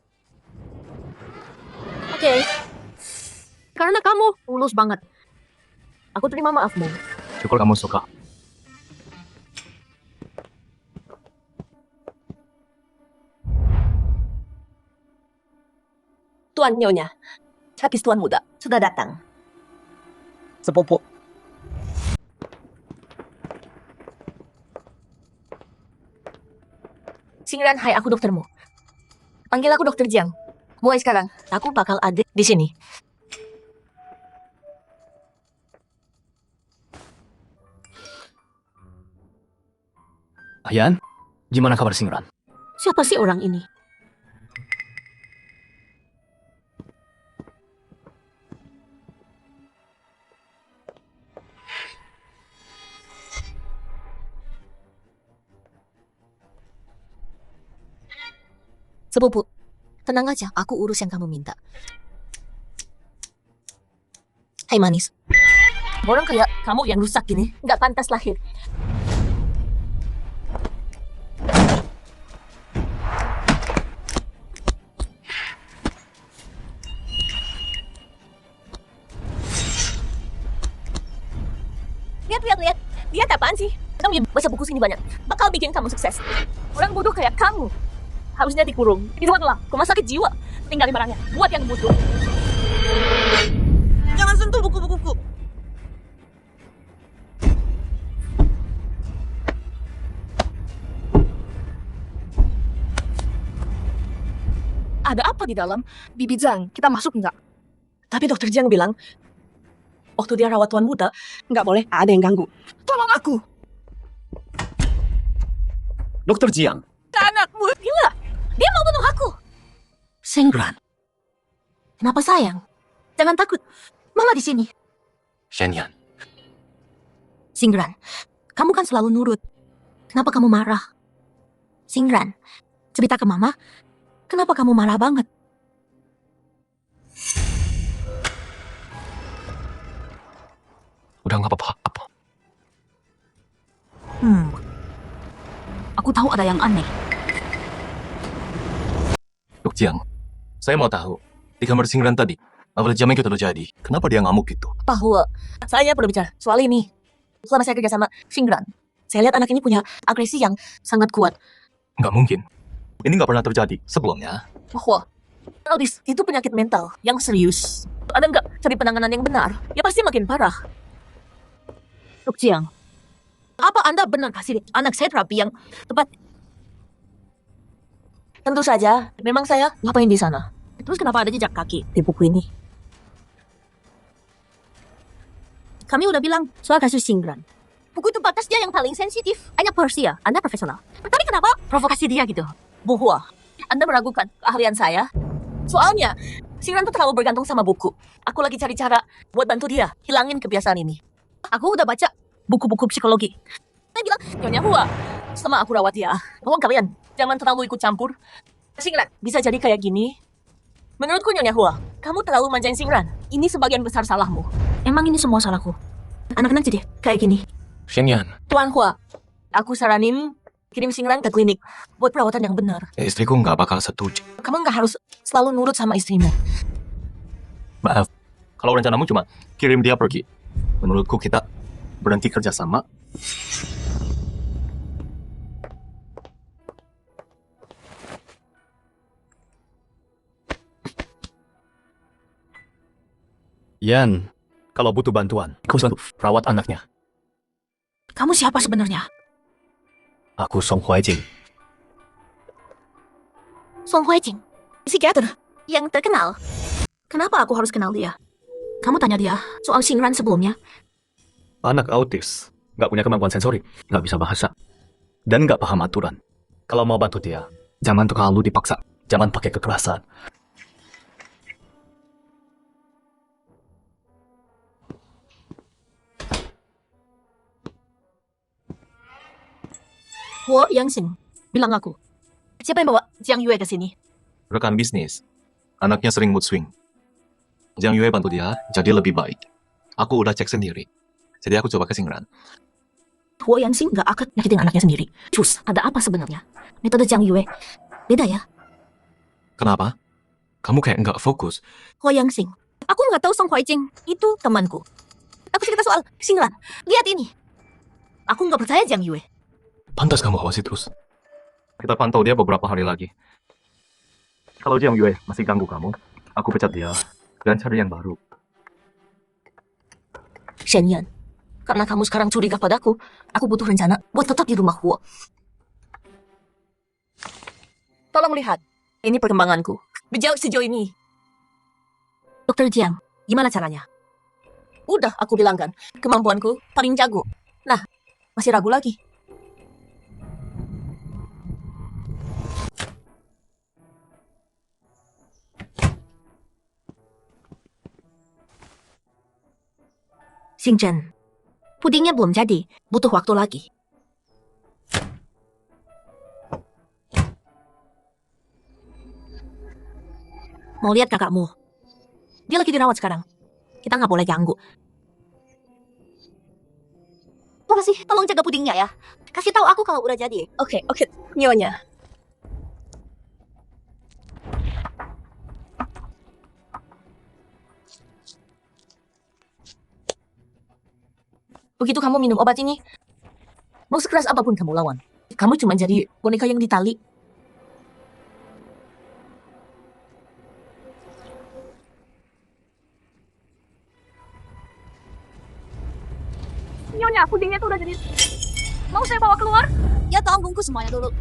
Oke. Karena kamu tulus banget. Aku terima maafmu. Syukur kamu suka. Tuan Nyonya, habis Tuan Muda sudah datang. Sepopo. Singran, hai, aku doktermu. Panggil aku Dokter Jiang. Mulai sekarang, aku bakal ada di sini. Ayan, gimana kabar Singran? Siapa sih orang ini? Sepupu, tenang aja, aku urus yang kamu minta. Hai manis. Orang kayak kamu yang rusak gini, nggak pantas lahir. Lihat apaan sih? Kamu baca buku sini banyak. Bakal bikin kamu sukses. Orang bodoh kayak kamu harusnya dikurung. Itu adalah rumah sakit jiwa. Tinggalin barangnya. Buat yang bodoh. Jangan sentuh buku-bukuku. Ada apa di dalam? Bibi Zhang, kita masuk nggak? Tapi dokter Jiang bilang, waktu dia rawat Tuan Buta, nggak boleh ada yang ganggu. Tolong aku. Dokter Jiang, Anakmu gila. Dia mau bunuh aku. Sengran. Kenapa sayang? Jangan takut. Mama di sini. Shenyan, Singran, kamu kan selalu nurut. Kenapa kamu marah? Singran, cerita ke Mama, kenapa kamu marah banget? udah nggak apa-apa. Apa? Aku tahu ada yang aneh. Dok Jiang, saya mau tahu, di kamar Singran tadi, apa jam itu terjadi? Kenapa dia ngamuk gitu? Bahwa saya perlu bicara soal ini. Selama saya kerja sama Singran, saya lihat anak ini punya agresi yang sangat kuat. Nggak mungkin. Ini nggak pernah terjadi sebelumnya. Bahwa Aldis itu penyakit mental yang serius. Ada nggak cari penanganan yang benar? Ya pasti makin parah. Dok Jiang, apa Anda benar kasih anak saya terapi yang tepat? Tentu saja, memang saya ngapain di sana. Terus kenapa ada jejak kaki di buku ini? Kami udah bilang soal kasus Singran. Buku itu batas dia yang paling sensitif. Hanya Persia, Anda profesional. Tapi kenapa provokasi dia gitu? Bahwa Anda meragukan keahlian saya? Soalnya, Singran tuh terlalu bergantung sama buku. Aku lagi cari cara buat bantu dia hilangin kebiasaan ini. Aku udah baca buku-buku psikologi. Saya bilang, Nyonya Hua, selama aku rawat dia, tolong kalian jangan terlalu ikut campur. Singran bisa jadi kayak gini. Menurutku Nyonya Hua, kamu terlalu manjain Singran. Ini sebagian besar salahmu. Emang ini semua salahku? Anak-anak jadi kayak gini. Shenyan, Tuan Hua, aku saranin kirim Singran ke klinik buat perawatan yang benar. istriku nggak bakal setuju. Kamu nggak harus selalu nurut sama istrimu. Maaf, kalau rencanamu cuma kirim dia pergi. Menurutku kita berhenti kerjasama. Yan, kalau butuh bantuan, aku bantu rawat anaknya. Kamu siapa sebenarnya? Aku Song Huaijing. Song Huijing, psikiater yang terkenal. Kenapa aku harus kenal dia? Kamu tanya dia soal Singran sebelumnya. Anak autis, nggak punya kemampuan sensori, nggak bisa bahasa, dan nggak paham aturan. Kalau mau bantu dia, jangan terlalu dipaksa, jangan pakai kekerasan. Huo Yangsing, bilang aku. Siapa yang bawa Jiang Yue ke sini? Rekan bisnis. Anaknya sering mood swing. Jiang Yue bantu dia jadi lebih baik. Aku udah cek sendiri. Jadi aku coba ke Singran. Huo Yangsing nggak akan nyakitin anaknya sendiri. Cus, ada apa sebenarnya? Metode Jiang Yue beda ya? Kenapa? Kamu kayak nggak fokus. Huo Yangsing, aku nggak tahu Song Huijing itu temanku. Aku cerita soal Singran. Lihat ini. Aku nggak percaya Jiang Yue. Pantas kamu awasi terus. Kita pantau dia beberapa hari lagi. Kalau Jiang Yue masih ganggu kamu, aku pecat dia dan cari yang baru. Shenyan, karena kamu sekarang curiga padaku, aku butuh rencana buat tetap di rumah Huo. Tolong lihat, ini perkembanganku. Sejauh ini. Dokter Jiang, gimana caranya? Udah aku bilang kan, kemampuanku paling jago. Nah, masih ragu lagi. Xingzhen, pudingnya belum jadi, butuh waktu lagi. Mau lihat kakakmu? Dia lagi dirawat sekarang. Kita nggak boleh ganggu. Makasih, tolong jaga pudingnya ya. Kasih tahu aku kalau udah jadi. Oke, Nyonya. Begitu kamu minum obat ini, Mau sekeras apapun kamu lawan. Kamu cuma jadi boneka yang ditali. Nyonya, pudingnya tuh udah jadi... Mau saya bawa keluar? Ya tolong bungkus semuanya dulu.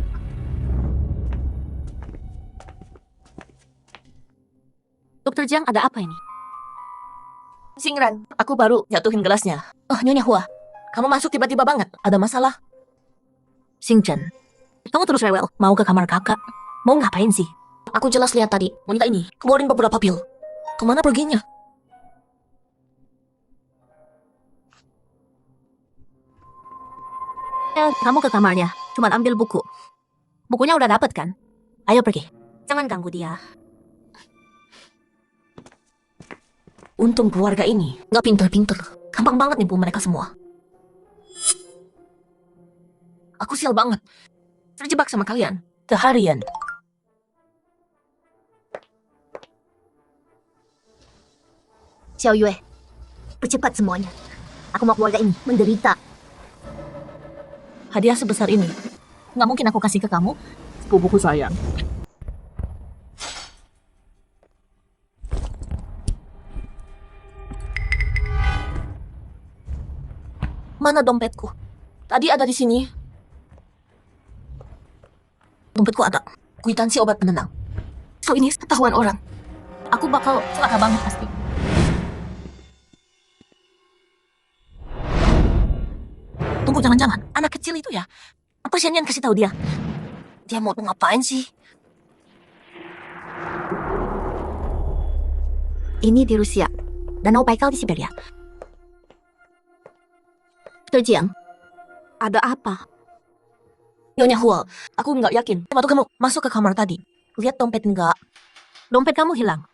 Dokter Jiang, ada apa ini? Singran, aku baru jatuhin gelasnya. Oh, Nyonya Hua, kamu masuk tiba-tiba banget. Ada masalah? Singchen, kamu terus rewel. Mau ke kamar kakak? Mau ngapain sih? Aku jelas lihat tadi, wanita ini keluarin beberapa pil. Kemana perginya? Kamu ke kamarnya, cuman ambil buku. Bukunya udah dapet kan? Ayo pergi. Jangan ganggu dia. Untung keluarga ini nggak pinter-pinter. Gampang banget nipu mereka semua. Aku sial banget. Terjebak sama kalian. Seharian. Xiao Yue, percepat semuanya. Aku mau keluarga ini menderita. Hadiah sebesar ini nggak mungkin aku kasih ke kamu. Sepupuku sayang. Mana dompetku? Tadi ada di sini. Dompetku ada. Kwitansi obat penenang. So ini ketahuan orang. Aku bakal celaka banget pasti. Tunggu, jangan-jangan anak kecil itu ya? Apa Shen Yan kasih tahu dia? Dia mau ngapain sih? Ini di Rusia. Danau Baikal di Siberia. Dr. Jiang, ada apa? Nyonya Hua, aku nggak yakin. Waktu kamu masuk ke kamar tadi, lihat dompet nggak? Dompet kamu hilang.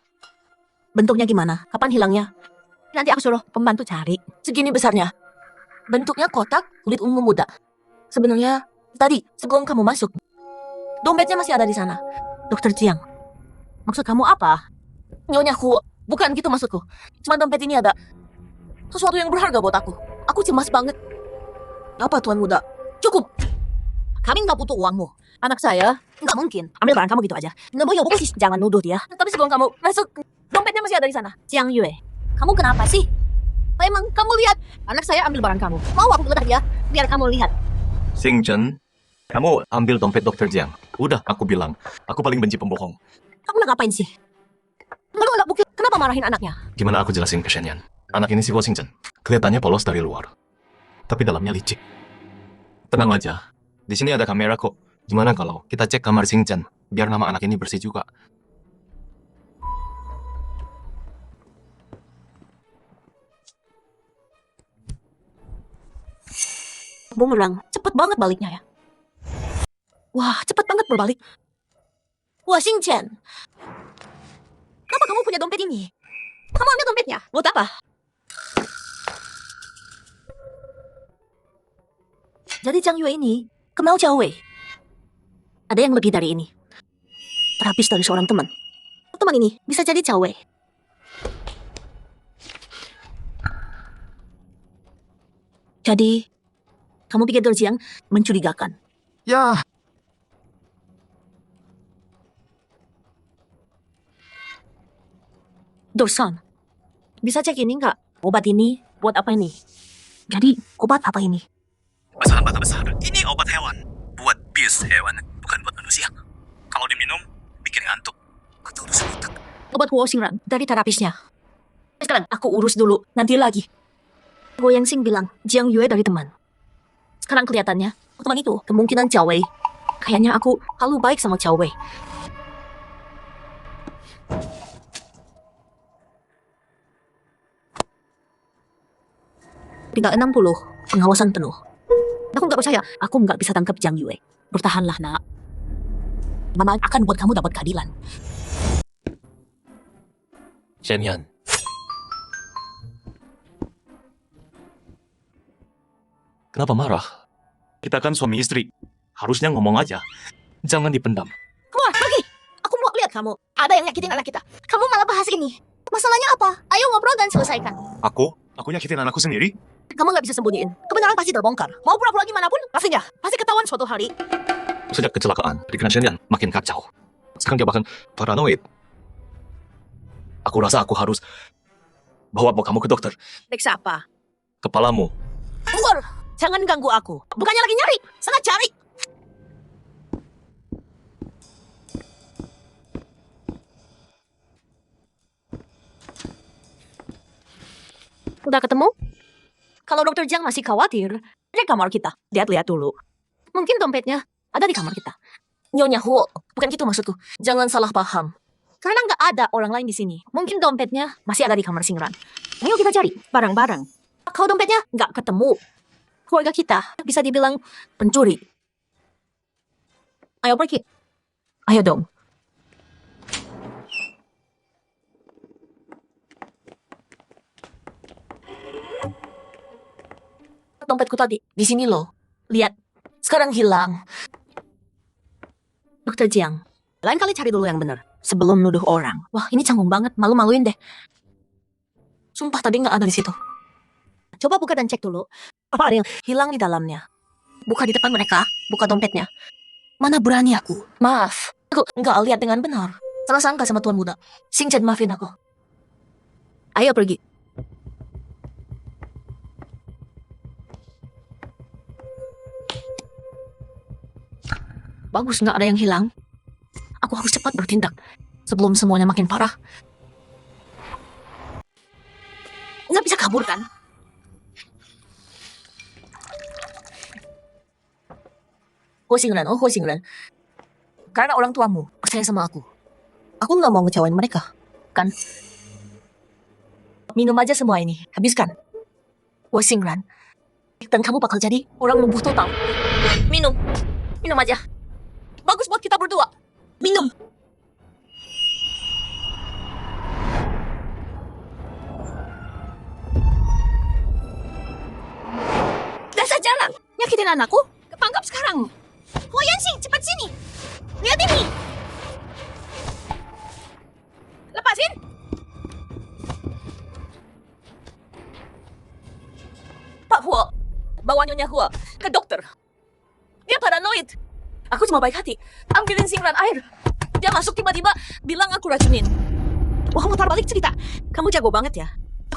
Bentuknya gimana? Kapan hilangnya? Nanti aku suruh pembantu cari. Segini besarnya. Bentuknya kotak, kulit ungu muda. Sebenarnya, tadi sebelum kamu masuk, dompetnya masih ada di sana. Dr. Jiang, maksud kamu apa? Nyonya Hua, bukan gitu maksudku. Cuma dompet ini ada sesuatu yang berharga buat aku. Aku cemas banget. Apa Tuan Muda? Cukup. Kami nggak butuh uangmu. Anak saya nggak mungkin ambil barang kamu gitu aja. Nggak mau ya, jangan nuduh dia. Tapi sebelum kamu masuk, dompetnya masih ada di sana. Jiang Yue, kamu kenapa sih? Emang kamu lihat anak saya ambil barang kamu? Mau aku geledah dia? Biar kamu lihat. Singchen, kamu ambil dompet Dokter Jiang. Udah, aku bilang. Aku paling benci pembohong. Kamu udah ngapain sih? Kamu nggak bukti. Kenapa marahin anaknya? Gimana aku jelasin ke Shen Yan? Anak ini si Washington. Kelihatannya polos dari luar. Tapi dalamnya licik. Tenang aja. Di sini ada kamera kok. Gimana kalau kita cek kamar Singchen, biar nama anak ini bersih juga. Bumerang, cepet banget baliknya ya. Wah, cepet banget berbalik. Wah, Singchen. Kenapa kamu punya dompet ini? Kamu ambil dompetnya. Buat apa? Jadi Jiang Yue ini kenal Xiao Wei. Ada yang lebih dari ini. Terhabis dari seorang teman. Teman ini bisa jadi Xiao Wei. Jadi, kamu pikir Dr. Jiang mencurigakan? Ya, Dorsan, bisa cek ini nggak? Obat ini buat apa ini? Jadi, obat apa ini? Masalah mata besar. Ini obat hewan. Buat bius hewan, bukan buat manusia. Kalau diminum, bikin ngantuk. Atau rusak otak. Obat Huoxingran dari terapisnya. Sekarang aku urus dulu, nanti lagi. Guo Yangsing bilang Jiang Yue dari teman. Sekarang kelihatannya teman itu kemungkinan Xiao Wei. Kayaknya aku terlalu baik sama Xiao Wei. Tinggal 60, pengawasan penuh. Aku nggak percaya, aku nggak bisa tangkap Jiang Yue. Bertahanlah, nak. Mama akan buat kamu dapat keadilan. Shen Yan. Kenapa marah? Kita kan suami istri. Harusnya ngomong aja. Jangan dipendam. Keluar, pergi! Aku mau lihat kamu. Ada yang nyakitin anak kita. Kamu malah bahas ini. Masalahnya apa? Ayo ngobrol dan selesaikan. Aku nyakitin anakku sendiri? Kamu nggak bisa sembunyiin. Kebenaran pasti terbongkar. Mau pura-pura gimana pun, pastinya. Pasti ketahuan suatu hari. Sejak kecelakaan, pikiran Shenyan makin kacau. Sekarang dia bahkan paranoid. Aku rasa aku harus bawa kamu ke dokter. Periksa apa? Kepalamu. Keluar! Jangan ganggu aku. Bukannya lagi nyari. Sana cari. Udah ketemu? Kalau dokter Jiang masih khawatir, cek kamar kita. Lihat-lihat dulu. Mungkin dompetnya ada di kamar kita. Nyonya Huo, bukan gitu maksudku. Jangan salah paham. Karena nggak ada orang lain di sini. Mungkin dompetnya masih ada di kamar Singran. Ayo kita cari barang-barang. Kalau dompetnya nggak ketemu, keluarga kita bisa dibilang pencuri. Ayo pergi. Ayo dong. Dompetku tadi di sini loh. Lihat, sekarang hilang. Dokter Jiang, lain kali cari dulu yang benar sebelum nuduh orang. Wah, ini canggung banget, malu-maluin deh. Sumpah tadi nggak ada di situ. Coba buka dan cek dulu. Apa ada yang hilang di dalamnya? Buka di depan mereka, buka dompetnya. Mana berani aku? Maaf, aku nggak lihat dengan benar. Salah sangka sama tuan muda. Singchan, maafin aku. Ayo pergi. Bagus, nggak ada yang hilang. Aku harus cepat bertindak sebelum semuanya makin parah. Nggak bisa kabur kan? Ho Xingren, oh Ho Xingren. Karena orang tuamu percaya sama aku. Aku nggak mau ngecewain mereka, kan? Minum aja semua ini, habiskan. Ho Xingren. Dan kamu bakal jadi orang lumpuh total. Minum, minum aja. Bagus buat kita berdua. Minum. Dasar jalan. Nyakitin anakku. Ketangkap sekarang. Wah, Yansing, cepat sini. Lihat ini. Lepasin. Pak Huo, bawa Nyonya Huo ke dokter. Dia paranoid. Aku cuma baik hati. Ambilin Singran air. Dia masuk tiba-tiba bilang aku racunin. Wah, mutar balik cerita. Kamu jago banget ya.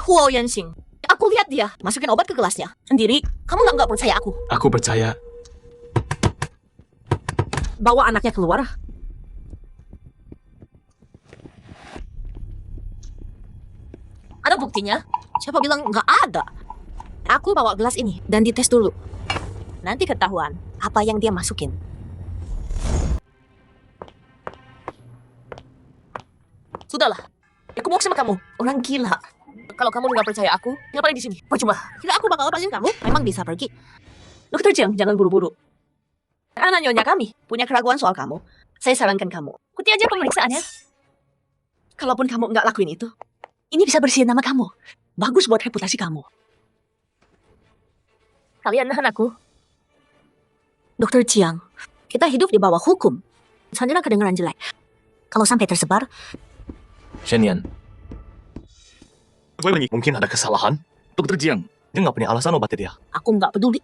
Huo Yanxing. Aku lihat dia masukin obat ke gelasnya sendiri. Kamu nggak percaya aku? Aku percaya. Bawa anaknya keluar. Ada buktinya? Siapa bilang nggak ada? Aku bawa gelas ini dan dites dulu. Nanti ketahuan apa yang dia masukin. Sudahlah, aku mau sama kamu. Orang gila. Kalau kamu nggak percaya aku, ngapain di sini? Percuma. Kira aku bakal lepasin kamu? Memang bisa pergi. Dokter Jiang, jangan buru-buru. Karena nyonya kami punya keraguan soal kamu. Saya sarankan kamu, ikuti aja pemeriksaannya. Kalaupun kamu nggak lakuin itu, ini bisa bersihin nama kamu. Bagus buat reputasi kamu. Kalian nahan aku. Dokter Jiang, kita hidup di bawah hukum. Sanjana kedengeran jelek. Kalau sampai tersebar, Shenyan. Mungkin ada kesalahan. Dokter Jiang, dia nggak punya alasan obatnya dia. aku nggak peduli.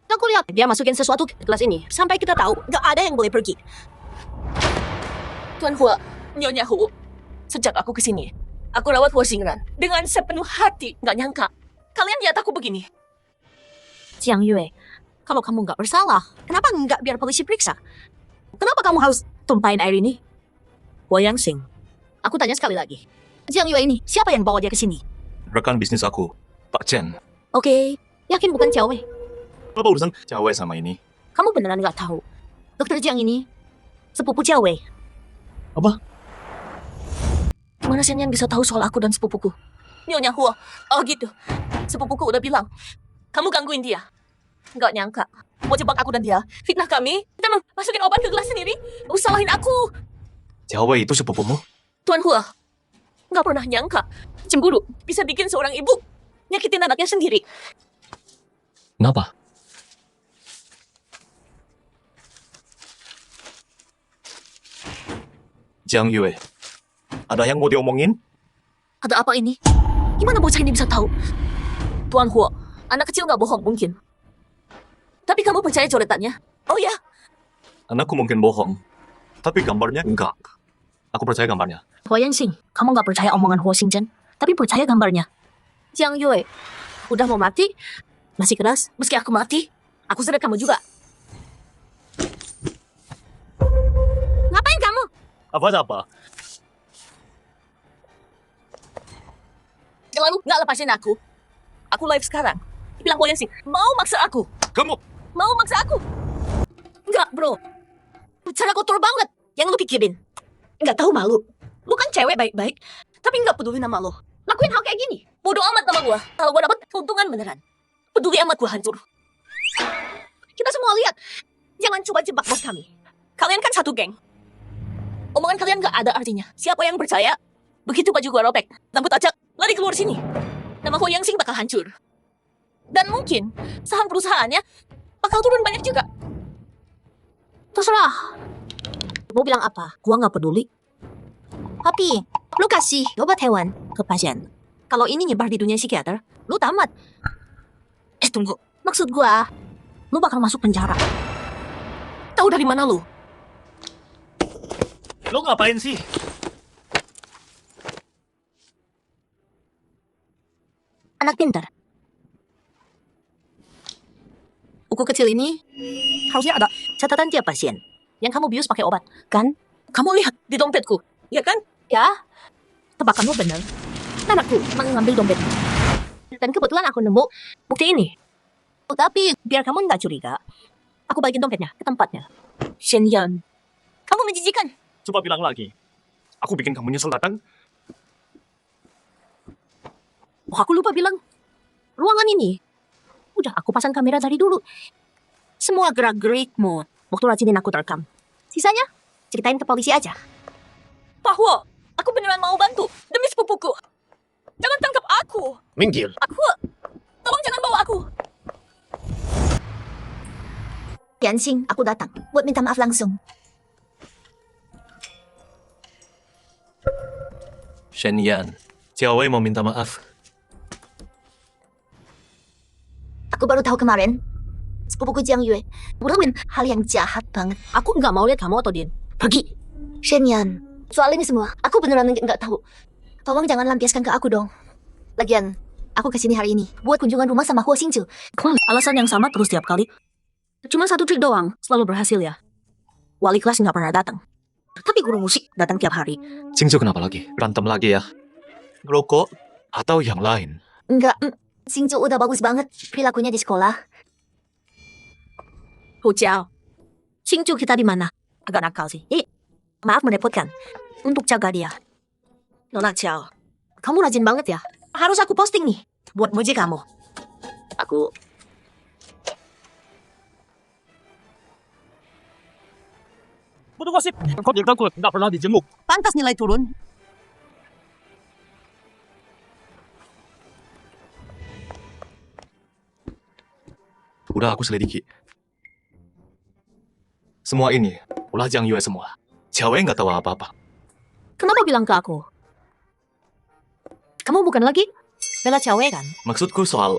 Aku lihat dia masukin sesuatu ke gelas ini. Sampai kita tahu, nggak ada yang boleh pergi. Tuan Hua, Nyonya Hu, sejak aku kesini, aku rawat Hua Xingran dengan sepenuh hati. Nggak nyangka, kalian lihat aku begini. Jiang Yue, kalau kamu nggak bersalah, kenapa nggak biar polisi periksa? Kenapa kamu harus tumpahin air ini? Hua Yangsing, aku tanya sekali lagi. Jiang Yue ini, siapa yang bawa dia ke sini? Rekan bisnis aku, Pak Chen. Oke, yakin bukan cewek? Apa urusan cewek sama ini? Kamu beneran nggak tahu? Dokter Jiang ini, sepupu cewek. Apa? Gimana Shenyan bisa tahu soal aku dan sepupuku? Nyonya Hua, oh gitu. Sepupuku udah bilang, kamu gangguin dia. Nggak nyangka, mau jebak aku dan dia. Fitnah kami, kita masukin obat ke gelas sendiri. Usalahin aku. Cewek itu sepupumu? Tuan Hua, nggak pernah nyangka. Cemburu bisa bikin seorang ibu nyakitin anaknya sendiri. Kenapa? Jiang Yue, ada yang mau diomongin? Ada apa ini? Gimana bocah ini bisa tahu? Tuan Hua, Anak kecil nggak bohong mungkin. Tapi kamu percaya coretannya? Oh ya, Anakku mungkin bohong, tapi gambarnya enggak. Aku percaya gambarnya. Hua Yanxing, kamu nggak percaya omongan Hua Xingzhen, tapi percaya gambarnya. Jiang Yue, udah mau mati? Masih keras? Meski aku mati, aku seret kamu juga. Ngapain kamu? Apa? Lalu nggak lepasin aku. Aku live sekarang. Bilang Hua Yanxing, mau maksa aku? Kamu! Mau maksa aku? Enggak, bro. Cara kotor banget yang lu pikirin. Nggak tahu malu. Lu kan cewek baik-baik, tapi nggak peduli nama lo. Lakuin hal kayak gini. Bodoh amat nama gua. Kalau gua dapet keuntungan beneran. Peduli amat gua hancur. Kita semua lihat. Jangan coba jebak bos kami. Kalian kan satu geng. Omongan kalian nggak ada artinya. Siapa yang percaya? Begitu baju gua robek, rambut acak, lari keluar sini. Nama Hua Yanxing bakal hancur. Dan mungkin saham perusahaannya bakal turun banyak juga. Terserah. Mau bilang apa? Gua nggak peduli. Tapi, lu kasih obat hewan ke pasien. Kalau ini nyebar di dunia psikiater, lu tamat. Tunggu. Maksud gua, lu bakal masuk penjara. Tahu dari mana lu? Lo ngapain sih? Anak pintar. Buku kecil ini harusnya ada catatan tiap pasien yang kamu bius pakai obat, kan? Kamu lihat di dompetku, ya kan? Ya. Tebakanmu benar. Anakku mengambil dompet. Dan kebetulan aku nemu bukti ini. Tapi biar kamu nggak curiga, aku balikin dompetnya ke tempatnya. Shen Yan, kamu menjijikan. Coba bilang lagi. Aku bikin kamu nyesel datang. Oh, aku lupa bilang. Ruangan ini udah aku pasang kamera dari dulu. Semua gerak-gerikmu waktu rajinin aku terekam. Sisanya ceritain ke polisi aja. Bahwa aku beneran mau bantu demi sepupuku. Jangan tangkap aku. Minggir. Aku, tolong jangan bawa aku. Yanxing, aku datang buat minta maaf langsung. Shen Yan, Jiawei mau minta maaf. Aku baru tahu kemarin. Sepupuku Jiang Yue ngelakuin hal yang jahat banget. Aku nggak mau lihat kamu atau Din. Pergi. Shen Yan, soal ini semua, aku beneran nggak tahu. Tolong jangan lampiaskan ke aku dong. Lagian, aku kesini hari ini buat kunjungan rumah sama Hua Xingzhu. Alasan yang sama terus tiap kali. Cuma satu trik doang, selalu berhasil ya. Wali kelas nggak pernah datang. Tapi guru musik datang tiap hari. Xingzhu kenapa lagi? Berantem lagi ya? Rokok? Atau yang lain? Enggak, Xingzhu udah bagus banget perilakunya di sekolah. Hu Jiao, Xingzhu kita di mana? Agak nakal sih. Maaf merepotkan. Untuk jaga dia. Nona Jiao, kamu rajin banget ya. Harus aku posting nih buat muji kamu. Aku Butuh gosip. Kok dia takut nggak pernah dijenguk. pantas nilai turun. Udah aku selidiki. Semua ini ulah Jiang Yue semua. Jiawei nggak tahu apa-apa. Kenapa bilang ke aku? Kamu bukan lagi bela cewek kan? Maksudku soal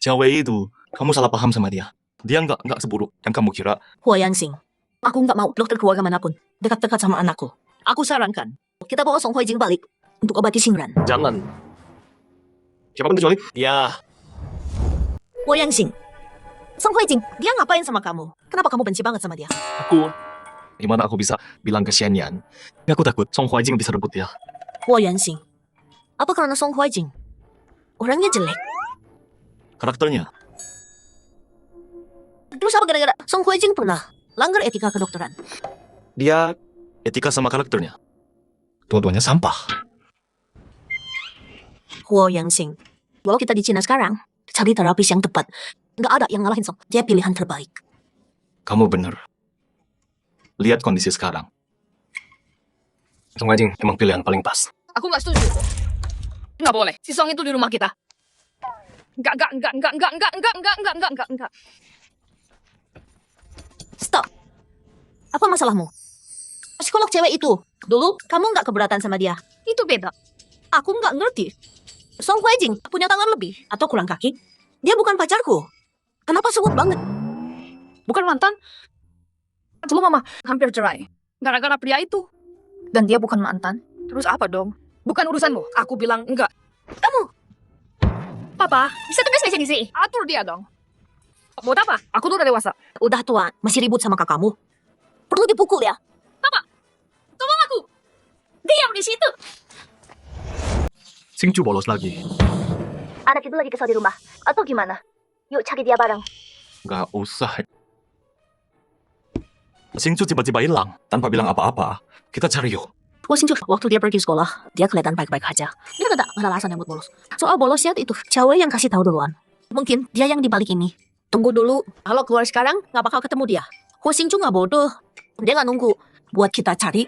Jiawei itu, kamu salah paham sama dia. Dia nggak seburuk yang kamu kira. Hua Yanxing, aku nggak mau dokter keluarga manapun dekat-dekat sama anakku. Aku sarankan kita bawa Song Huijing balik untuk obati Xingran. Jangan. Siapapun kecuali Ya, Hua Yanxing, Song Huijing, dia ngapain sama kamu? Kenapa kamu benci banget sama dia? aku. Gimana aku bisa bilang ke Shen Yan? Aku takut Song Huijing bisa rebut dia. Hua Yanxing, apa karena Song Huijing orangnya jelek? Karakternya. Terus apa gara-gara Song Huijing pernah langgar etika kedokteran? Dia etika sama karakternya. Dua-duanya sampah. Hua Yanxing, walau kita di Cina sekarang, cari terapis yang tepat. Nggak ada yang ngalahin Song. Dia pilihan terbaik. Kamu bener. Lihat kondisi sekarang. Song Huijing emang pilihan paling pas. Aku nggak setuju. Nggak boleh. Si Song itu di rumah kita. Enggak. Stop. Apa masalahmu? Psikolog cewek itu. Dulu kamu nggak keberatan sama dia. Itu beda. Aku nggak ngerti. Song Huai Jing punya tangan lebih atau kurang kaki? Dia bukan pacarku. Kenapa sebut banget? Bukan mantan. Dulu mama hampir cerai. Gara-gara pria itu. Dan dia bukan mantan. Terus apa dong? Bukan urusanmu. Aku bilang enggak. Kamu, Papa, bisa tugas ngisi-ngisi. Atur dia dong. Buat apa? Aku tuh udah dewasa. udah tua, masih ribut sama kakakmu. Perlu dipukul ya? Tolong aku. Diam di situ. Singcu bolos lagi. Anak itu lagi kesal di rumah. Atau gimana? Yuk cari dia bareng. Gak usah. Singcu tiba-tiba hilang tanpa bilang apa-apa. Kita cari yuk. Waktu dia pergi sekolah, dia kelihatan baik-baik aja. Dia gak ada alasan yang buat bolos. Soal bolosnya itu, cewek yang kasih tahu duluan. Mungkin dia yang dibalik ini. Tunggu dulu, kalau keluar sekarang, gak bakal ketemu dia. Huo Xingchu gak bodoh. Dia gak nunggu buat kita cari.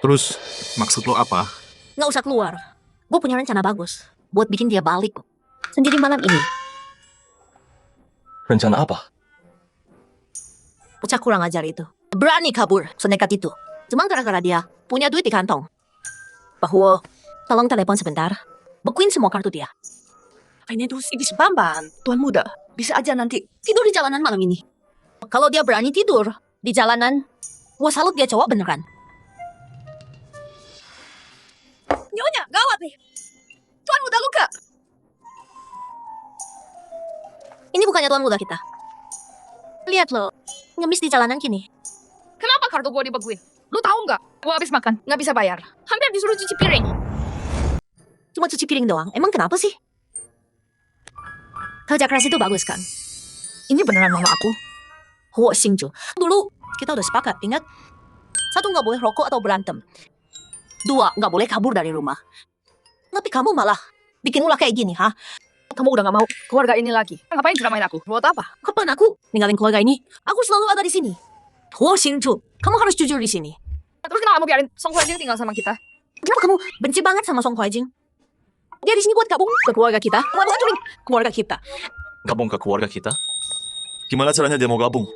Terus, maksud lo apa? Gak usah keluar. Gue punya rencana bagus buat bikin dia balik sendiri malam ini. Rencana apa? Bocah kurang ajar itu. Berani kabur, senekat itu. Cuma gara-gara dia punya duit di kantong. Bahwa, tolong telepon sebentar. Bekuin semua kartu dia. Ini tuh si Bamban. Tuan muda. Bisa aja nanti. Tidur di jalanan malam ini. Kalau dia berani tidur di jalanan, gua salut dia cowok beneran. Nyonya, gawat nih. Tuan muda luka. Ini bukannya tuan muda kita. Lihat lo, ngemis di jalanan kini. Kenapa kartu gua dibeguin? Lu tahu nggak? Gua habis makan, nggak bisa bayar. Hampir disuruh cuci piring. Cuma cuci piring doang. Emang kenapa sih? Kerja keras itu bagus kan? Ini beneran mama aku. Huo Xingchu. Dulu kita udah sepakat, ingat? Satu, nggak boleh rokok atau berantem. Dua, nggak boleh kabur dari rumah. Tapi kamu malah bikin ulah kayak gini, ha? Kamu udah nggak mau keluarga ini lagi. Ngapain ceramain aku? Buat apa? Kapan aku ninggalin keluarga ini? Aku selalu ada di sini. Huo Xingchu, kamu harus jujur di sini. Terus kenapa kamu biarin Song Huai Jing tinggal sama kita? Kenapa kamu benci banget sama Song Huai Jing? Dia di sini buat gabung ke keluarga kita. Buat hancurin keluarga kita. Gabung ke keluarga kita? Gimana caranya dia mau gabung?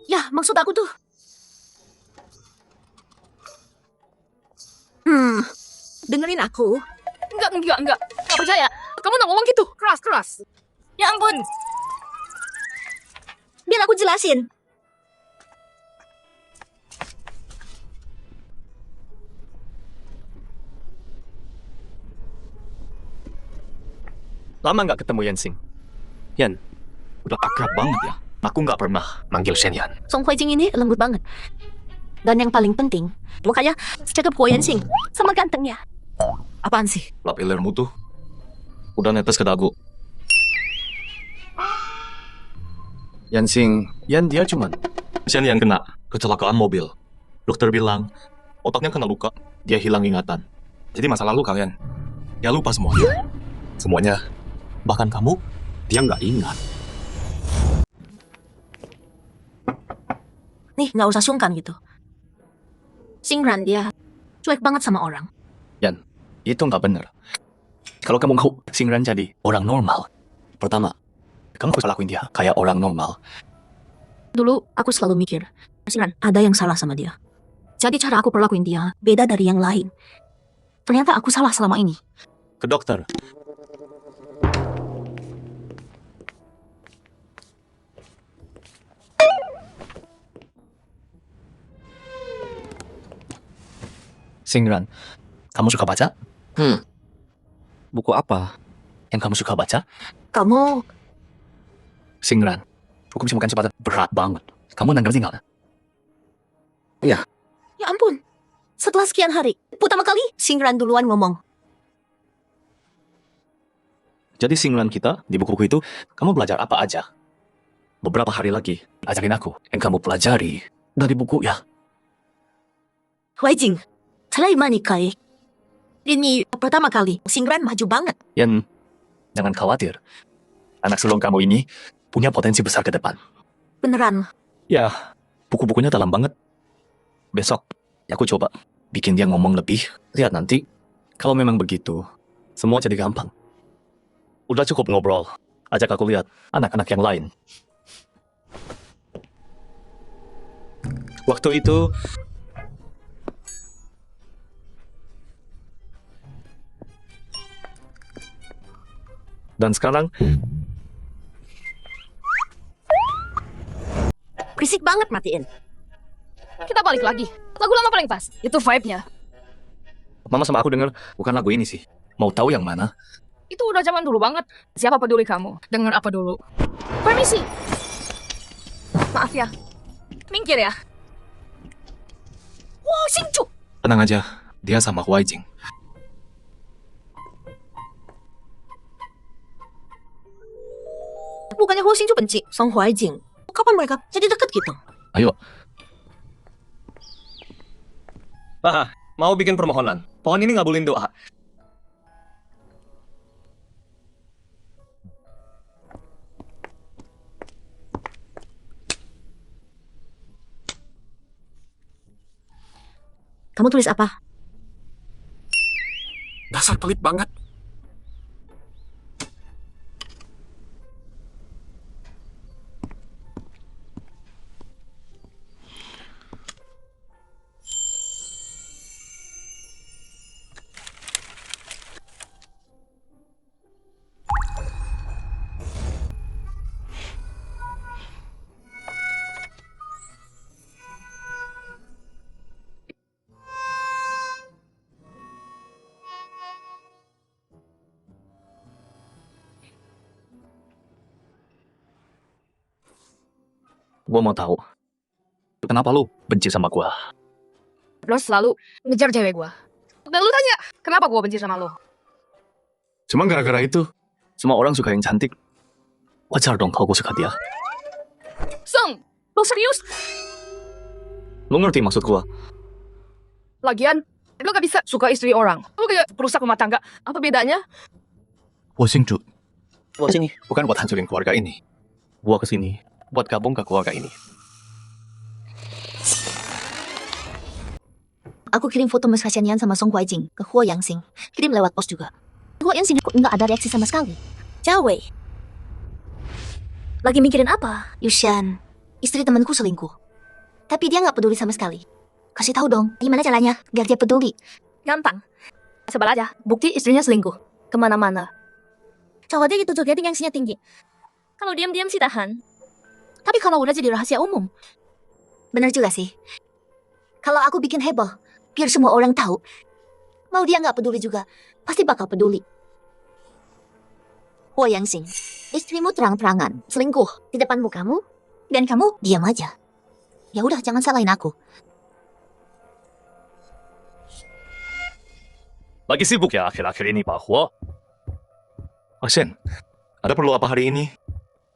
Ya, maksud aku tuh. Dengerin aku. Enggak. Nggak percaya. Kamu nggak ngomong gitu. Keras. Ya ampun. Biar aku jelasin. Lama nggak ketemu Yansing. Yan, Udah akrab banget ya. Aku nggak pernah manggil Shen Yan. Song Huai Jing ini lembut banget. Dan yang paling penting, mukanya cakep Huo Yanxing sama gantengnya. Apaan sih? Lap ilermu tuh udah netes ke dagu. Yansing, Yan dia cuman Shen Yan kena kecelakaan mobil. Dokter bilang otaknya kena luka. Dia hilang ingatan. Jadi masa lalu kalian ya lupa semuanya. Semuanya. Bahkan kamu, dia nggak ingat. Nih, nggak usah sungkan gitu. Xingran dia cuek banget sama orang. Yan, itu nggak bener. Kalau kamu mau Xingran jadi orang normal, pertama, kamu harus lakuin dia kayak orang normal. Dulu aku selalu mikir, Xingran ada yang salah sama dia. Jadi cara aku perlakuin dia beda dari yang lain. Ternyata aku salah selama ini. Ke dokter. Xingran, kamu suka baca? buku apa? Yang kamu suka baca? Kamu Xingran, hukum bukan cepat berat banget. Kamu ngerti nggak? Ya ampun. Setelah sekian hari, pertama kali Xingran duluan ngomong. Jadi Xingran kita di buku-buku itu, kamu belajar apa aja? Beberapa hari lagi, ajarin aku yang kamu pelajari dari buku ya. Huai Jing, Kai. Ini pertama kali Xingran maju banget. Yan, jangan khawatir. Anak sulung kamu ini punya potensi besar ke depan. Beneran. Ya, buku-bukunya dalam banget. Besok, aku coba bikin dia ngomong lebih. Lihat nanti, kalau memang begitu, semua jadi gampang. Udah cukup ngobrol. Ajak aku lihat anak-anak yang lain. Waktu itu, Dan sekarang, Berisik banget matiin. Kita balik lagi. Lagu lama paling pas. Itu vibe-nya. Mama sama aku denger bukan lagu ini sih. Mau tahu yang mana? Itu udah zaman dulu banget. Siapa peduli kamu? Dengar apa dulu? Permisi. Maaf ya. Minggir ya. Wow, Xingju! Tenang aja, dia sama Huai Jing. Bukannya Huo Xingju benci Song Huai Jing. Kapan mereka jadi dekat gitu? Ayo, Pak, mau bikin permohonan. Pohon ini ngabulin doa. Kamu tulis apa? Dasar pelit banget. Gua mau tahu. Kenapa lu benci sama gua? Lo selalu ngejar cewek gua. Dan lu tanya, kenapa gua benci sama lo? Cuma gara-gara itu, semua orang suka yang cantik. Wajar dong kalau gua suka dia. Seng, lo serius? Lu ngerti maksud gua? Lagian, lo gak bisa suka istri orang. Lo kayak perusak rumah tangga. Apa bedanya? Huo Xingju, Buat sini. bukan buat hancurin keluarga ini. Gua kesini buat gabung ke keluarga ini. Aku kirim foto Mas Kasianian sama Song Huai Jing ke Huo Yangsing. Kirim lewat pos juga. Huo Yangsing kok nggak ada reaksi sama sekali. Jawei. Lagi mikirin apa? Yushan, istri temanku selingkuh. Tapi dia nggak peduli sama sekali. Kasih tahu dong, gimana caranya biar dia peduli? Gampang. Sebar aja, bukti istrinya selingkuh. Kemana-mana. Cowok dia gitu juga, dia gengsinya tinggi. Kalau diam-diam sih tahan. Tapi kalau udah jadi rahasia umum. Bener juga sih. Kalau aku bikin heboh, biar semua orang tahu. Mau dia nggak peduli juga, pasti bakal peduli. Huo Yangsing, istrimu terang-terangan selingkuh di depan mukamu, dan kamu diam aja. Ya udah, jangan salahin aku. Lagi sibuk ya akhir-akhir ini, Pak Huo. Shen, ada perlu apa hari ini?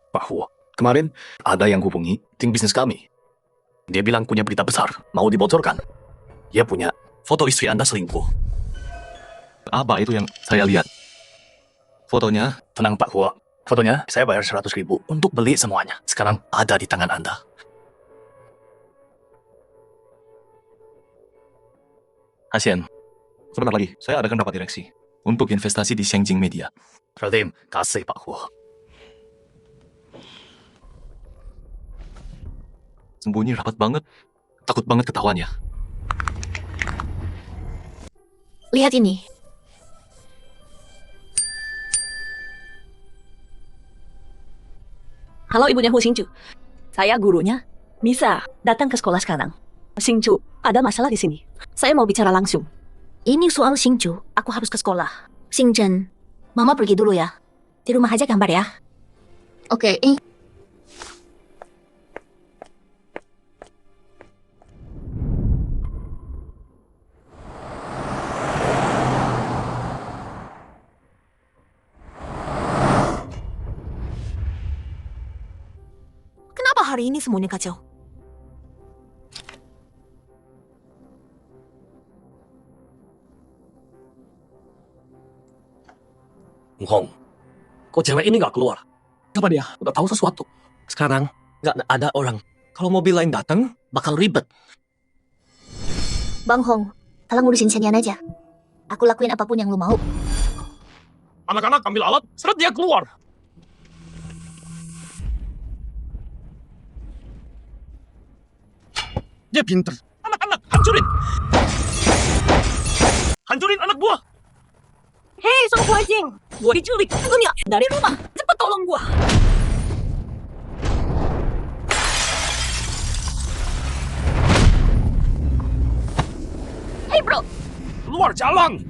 Pak Huo, kemarin ada yang hubungi tim bisnis kami. Dia bilang punya berita besar, mau dibocorkan. Dia punya foto istri Anda selingkuh. Apa itu yang saya lihat? Fotonya? Tenang Pak Huo, fotonya saya bayar 100.000 untuk beli semuanya. Sekarang ada di tangan Anda. Hasien, sebentar lagi saya adakan rapat direksi untuk investasi di Shengjing Media. Radim, kasih Pak Huo. Sembunyi rapat banget, takut banget ketahuan ya. Lihat ini. Halo ibunya Hu Xingju. Saya gurunya. Bisa datang ke sekolah sekarang. Xingju, ada masalah di sini. Saya mau bicara langsung. Ini soal Xingju, aku harus ke sekolah. Xingzhen, Mama pergi dulu ya. Di rumah aja gambar ya. Oke. Kenapa hari ini semuanya kacau? Hong, kok cewek ini gak keluar? Apa dia? Udah tahu sesuatu. Sekarang nggak ada orang. Kalau mobil lain datang, Bakal ribet. Bang Hong, tolong urusin Shanian aja. Aku lakuin apapun yang lu mau. Anak-anak ambil alat, seret dia keluar. Dia pinter. Anak-anak, hancurin! Hancurin anak buah! Hei, Song Huai Jing, Gua diculik. Dunia dari rumah. Cepet tolong gua. Hey bro, Keluar jalan.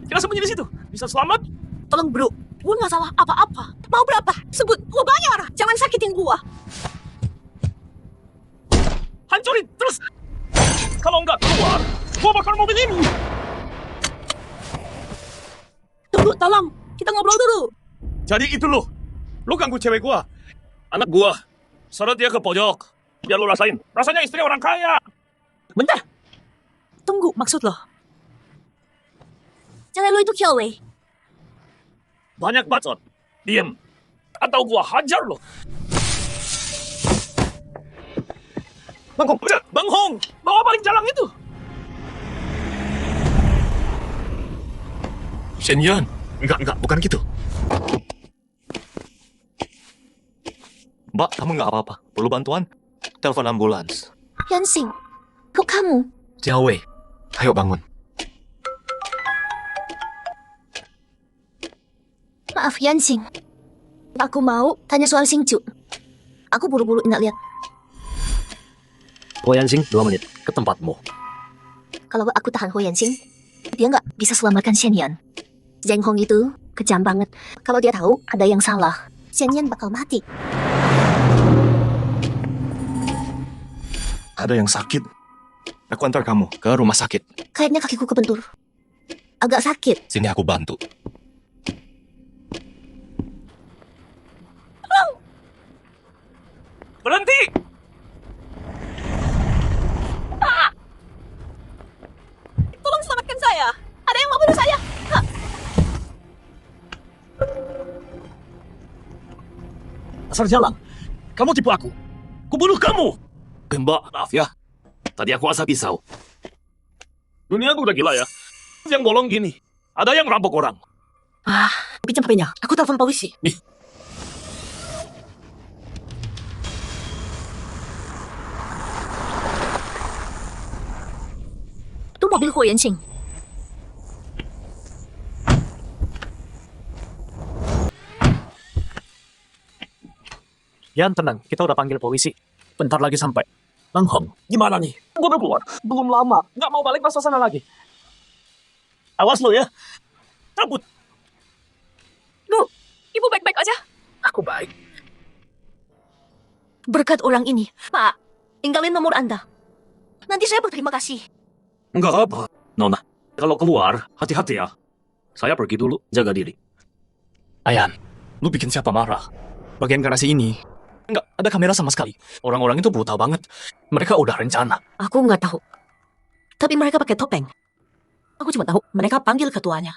Kita sembunyi di situ. Bisa selamat? Tolong bro, gua nggak salah apa-apa. Mau berapa? Sebut, gua bayar. Jangan sakitin gua. Hancurin terus. Kalau nggak keluar, gua bakar mobil ini. Tunggu, tolong. Kita ngobrol dulu. Jadi itu lo. Lo ganggu cewek gua. Anak gua. Seret dia ke pojok. Biar lo rasain. Rasanya istri orang kaya. Bentar. Tunggu, maksud lo? Jangan lo itu Kiawe. Banyak bacot. Diem. Atau gua hajar lo. Bang Hong, udah. Bang Hong, bawa balik jalan itu. Shenyan. Enggak, bukan gitu. Mbak, kamu nggak apa-apa. Perlu bantuan? Telepon ambulans. Yansing, kok kamu? Jiaowei, ayo bangun. Maaf Yansing. Aku mau tanya soal Singcu. Aku buru-buru nak lihat. Ho Yansing, 2 menit. Ke tempatmu. Kalau aku tahan Ho Yansing, dia nggak bisa selamatkan Shenyan. Zheng Hong itu kejam banget. Kalau dia tahu ada yang salah, Shenyan bakal mati. Ada yang sakit. Aku antar kamu ke rumah sakit. Kayaknya kakiku kebentur. Agak sakit. Sini aku bantu. Berhenti. Tolong selamatkan saya. Ada yang mau bunuh saya. Asal jalan. Kamu tipu aku. Kubunuh kamu. Mbak, maaf ya. Tadi aku asal pisau. Dunia aku udah gila ya. Yang bolong gini. Ada yang rampok orang. Pinjam HP-nya. Aku telepon polisi. Nih. Itu mobil Ho Yansing. Yan, tenang. Kita udah panggil polisi. Bentar lagi sampai. Bang Hong, gimana nih? Gue udah keluar. Belum lama. Nggak mau balik pas sana lagi. Awas lo ya. Cabut. Bu, ibu baik-baik aja? Aku baik. Berkat orang ini. Pak, tinggalin nomor Anda. Nanti saya berterima kasih. Enggak apa. Nona, kalau keluar, hati-hati ya. Saya pergi dulu. Jaga diri. Ayan, lu bikin siapa marah? Bagian garasi ini, nggak ada kamera sama sekali. Orang-orang itu brutal banget. Mereka udah rencana. Aku nggak tahu. Tapi mereka pakai topeng. Aku cuma tahu mereka panggil ketuanya.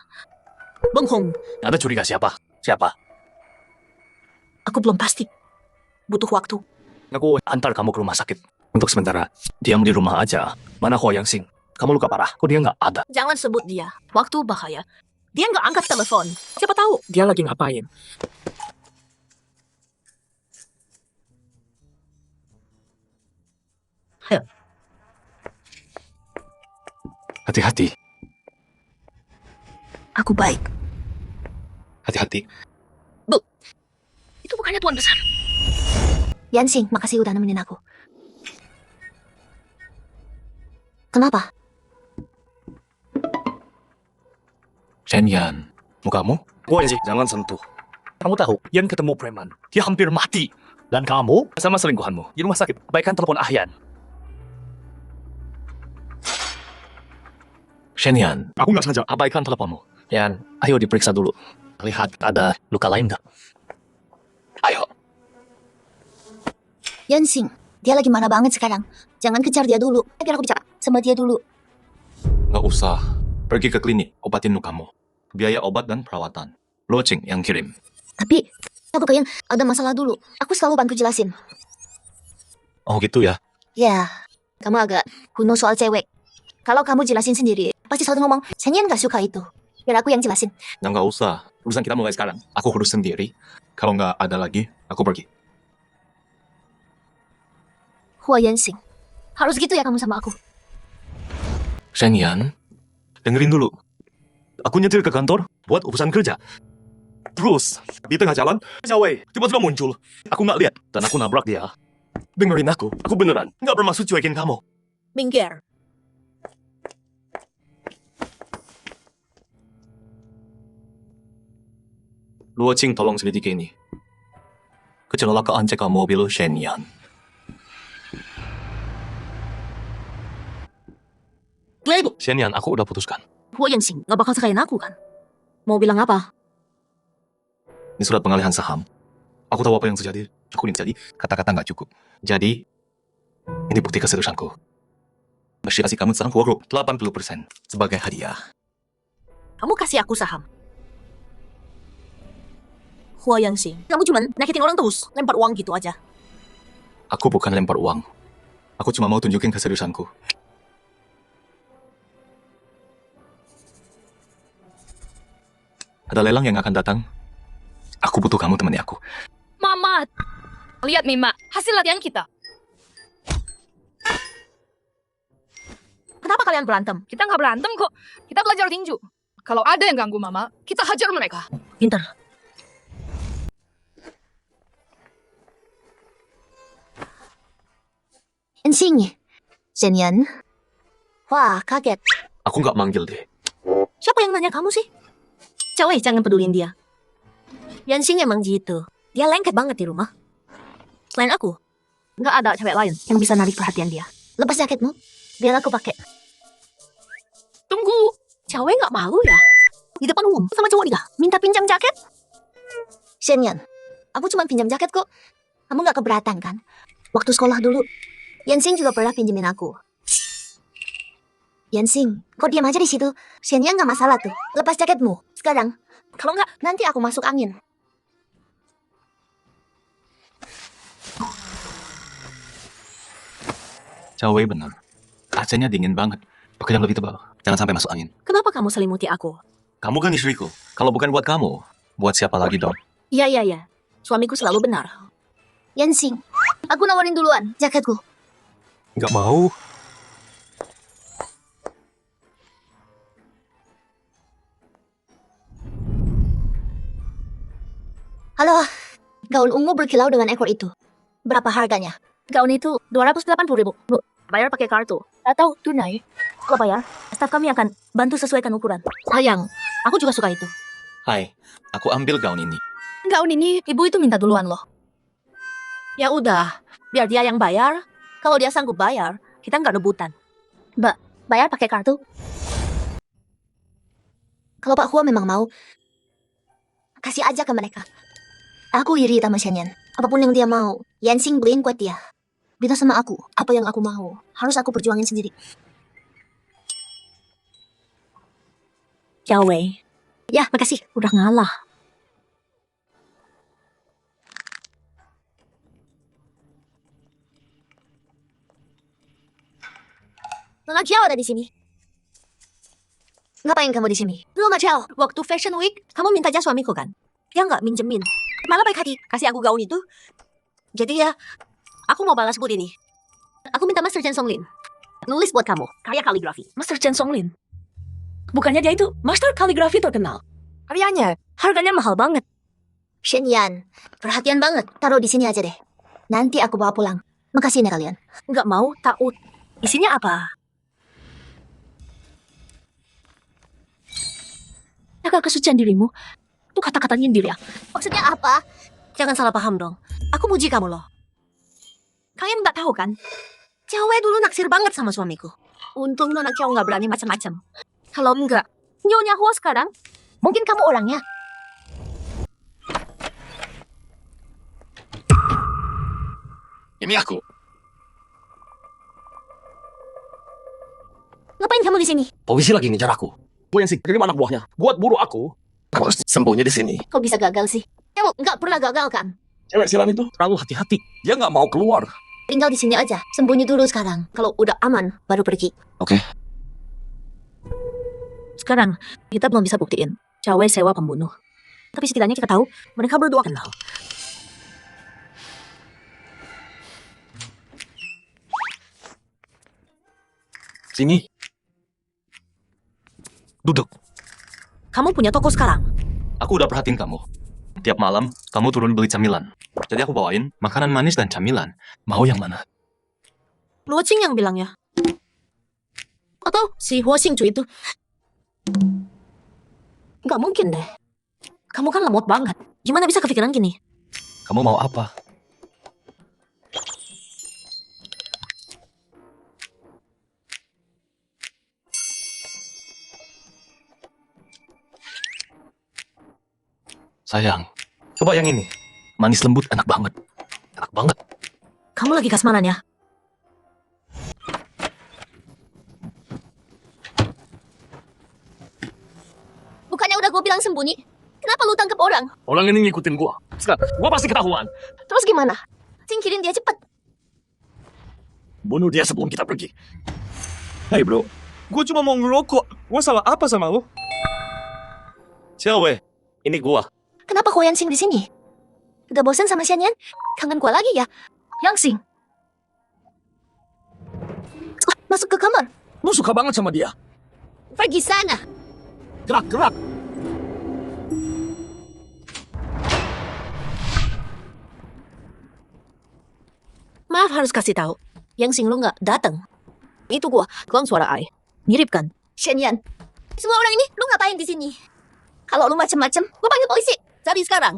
Bang Hong, Ada curiga siapa? Siapa? aku belum pasti. Butuh waktu. Aku antar kamu ke rumah sakit. Untuk sementara, diam di rumah aja. Mana Ho Yansing? Kamu luka parah. Kok dia nggak ada? Jangan sebut dia. Waktu bahaya. Dia nggak angkat telepon. Siapa tahu? Dia lagi ngapain? Hati-hati. Aku baik. Hati-hati. Itu bukannya tuan besar. Yansing, makasih udah nemenin aku. Kenapa? Shenyan, mukamu? Ho Yansing, jangan sentuh. Kamu tahu, Yan ketemu preman. Dia hampir mati. Dan kamu sama selingkuhanmu di rumah sakit. Baikkan telepon Ahyan. Shenyan, Aku nggak sengaja. Abaikan teleponmu. Yan, ayo diperiksa dulu. Lihat ada luka lain nggak? Ayo. Yansing, dia lagi marah banget sekarang. Jangan kejar dia dulu. Biar aku bicara sama dia dulu. nggak usah. Pergi ke klinik, obatin lukamu. Biaya obat dan perawatan. Locing yang kirim. Tapi, aku kayaknya ada masalah dulu. Aku selalu bantu jelasin. Oh gitu ya? Ya, kamu agak kuno soal cewek. Kalau kamu jelasin sendiri, pasti selalu ngomong, Shenyan gak suka itu. Biar aku yang jelasin. Nggak usah. Urusan kita mulai sekarang. Aku urus sendiri. Kalau nggak ada lagi, aku pergi. Hua Yansing, harus gitu ya kamu sama aku. Shenyan, dengerin dulu. Aku nyetir ke kantor buat urusan kerja. Terus, di tengah jalan, Xiaowei tiba-tiba muncul. Aku nggak lihat, dan aku nabrak dia. Dengerin aku beneran nggak bermaksud cuekin kamu. Minggir. Luo Qing tolong selidiki ini. Kecelakaan cekal mobil Shenyan. Glebo, Shenyan, aku udah putuskan. Huo Yanxing nggak bakal sakain aku kan? Mau bilang apa? Ini surat pengalihan saham. Aku tahu apa yang terjadi. Aku ini jadi kata-kata nggak cukup. Jadi, ini bukti keseriusanku. Mesti kasih kamu sekarang Huo Group 80% sebagai hadiah. Kamu kasih aku saham. Huo Yanxing, kamu cuma nyakitin orang terus, lempar uang gitu aja. Aku bukan lempar uang. Aku cuma mau tunjukin keseriusanku. Ada lelang yang akan datang. Aku butuh kamu temani aku. Mama, lihat Mima, hasil latihan kita. Kenapa kalian berantem? Kita nggak berantem kok. Kita belajar tinju. Kalau ada yang ganggu Mama, kita hajar mereka. Pinter. Ensing, Shenyan. Wah, kaget. Aku nggak manggil deh. Siapa yang nanya kamu sih? Cewek, jangan pedulin dia. Yansing emang gitu. Dia lengket banget di rumah. Selain aku, nggak ada cewek lain yang bisa narik perhatian dia. Lepas jaketmu, biar aku pakai. Tunggu. Cewek nggak malu ya? Di depan umum sama cowok dia, minta pinjam jaket? Shenyan, aku cuma pinjam jaket kok. Kamu nggak keberatan kan? Waktu sekolah dulu, Yansing juga pernah pinjemin aku. Yansing, kok diam aja di situ? Shenyan nggak masalah tuh. Lepas jaketmu sekarang. Kalau nggak, nanti aku masuk angin. Cewek benar. AC-nya dingin banget. Pakai yang lebih tebal. Jangan sampai masuk angin. Kenapa kamu selimuti aku? Kamu kan istriku. Kalau bukan buat kamu, buat siapa lagi dong? Iya. Suamiku selalu benar. Yansing, aku nawarin duluan jaketku. Nggak mau. Halo, gaun ungu berkilau dengan ekor itu. Berapa harganya? Gaun itu 280.000. Bu, bayar pakai kartu atau tunai? Kalau bayar, staf kami akan bantu sesuaikan ukuran. Sayang, aku juga suka itu. Hai, aku ambil gaun ini. Gaun ini ibu itu minta duluan loh. Ya udah, biar dia yang bayar. Kalau dia sanggup bayar, kita nggak rebutan. Mbak, bayar pakai kartu? Kalau Pak Hua memang mau, kasih aja ke mereka. Aku iri sama Shenyan. Apapun yang dia mau, Yansing beliin buat dia. Beda sama aku, apa yang aku mau, harus aku perjuangin sendiri. Xiaowei. Ya, makasih. Udah ngalah. Nona Xiao ada di sini. Ngapain kamu di sini? Nona Xiao, waktu Fashion Week, kamu minta jas suamiku kan? Dia nggak minjemin. Malah baik hati, kasih aku gaun itu. Jadi ya, aku mau balas budi nih. Aku minta Master Chen Songlin nulis buat kamu, karya kaligrafi. Master Chen Songlin. Bukannya dia itu master kaligrafi terkenal. Karyanya, Harganya mahal banget. Shenyan, perhatian banget. Taruh di sini aja deh. Nanti aku bawa pulang. Makasih nih kalian. Nggak mau, takut. Isinya apa? Jaga kesucian dirimu. Itu kata-kata nyindir ya. Maksudnya apa? Jangan salah paham dong. Aku muji kamu loh. Kalian nggak tahu kan? Cewek dulu naksir banget sama suamiku. Untung Nona Xiao nggak berani macam-macam. Kalau enggak, Nyonya Hua sekarang, mungkin kamu orangnya. Ini aku. Ngapain kamu di sini? Polisi lagi ngejar aku. Gue yang sih kirim anak buahnya. Buat buru aku. Kamu harus sembunyi di sini. Kok bisa gagal sih? Kamu nggak pernah gagal kan? Cewek silam itu terlalu hati-hati. Dia nggak mau keluar. Tinggal di sini aja. Sembunyi dulu sekarang. Kalau udah aman, baru pergi. Oke. Sekarang, kita belum bisa buktiin. Cewek sewa pembunuh. Tapi setidaknya kita tahu, mereka berdua kenal. Sini. Duduk. Kamu punya toko sekarang. Aku udah perhatiin kamu. Tiap malam, kamu turun beli camilan. Jadi aku bawain makanan manis dan camilan. Mau yang mana? Luo Qing yang bilang ya. Atau si Huo Xingchu itu. Nggak mungkin deh. Kamu kan lemot banget. Gimana bisa kepikiran gini? Kamu mau apa? Sayang, coba yang ini. Manis lembut, enak banget. Enak banget. Kamu lagi kasmaran ya? Bukannya udah gue bilang sembunyi? Kenapa lu tangkap orang? Orang ini ngikutin gua. Sekarang, gua pasti ketahuan. Terus gimana? Singkirin dia cepet. Bunuh dia sebelum kita pergi. Hai bro, Gue cuma mau ngerokok. Gue salah apa sama lo? Cewek, ini gua. Kenapa Huo Yansing di sini? Udah bosan sama Xianyan? Kangen gua lagi ya? Yansing. Masuk ke kamar. lu suka banget sama dia. Pergi sana. Gerak, gerak. Maaf harus kasih tahu. Yang Sing lu nggak datang. Itu gua, keluang suara ai. Mirip kan? Shenyan. Semua orang ini, lu ngapain di sini? Kalau lu macem-macem, gua panggil polisi. Cari sekarang.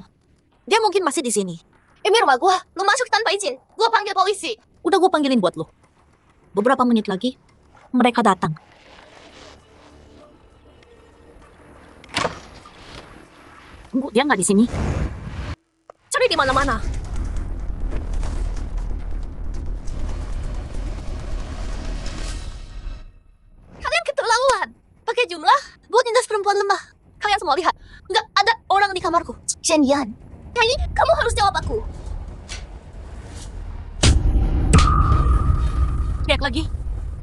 Dia mungkin masih di sini. Ini rumah gua. Lu masuk tanpa izin. Gua panggil polisi. Udah gua panggilin buat lu. Beberapa menit lagi, mereka datang. Tunggu, dia nggak di sini. Cari di mana-mana. Kalian keterlaluan. Pakai jumlah buat nindas perempuan lemah. Kalian semua lihat, nggak ada orang di kamarku. Shenyan, kali ini kamu harus jawab aku. Teriak lagi.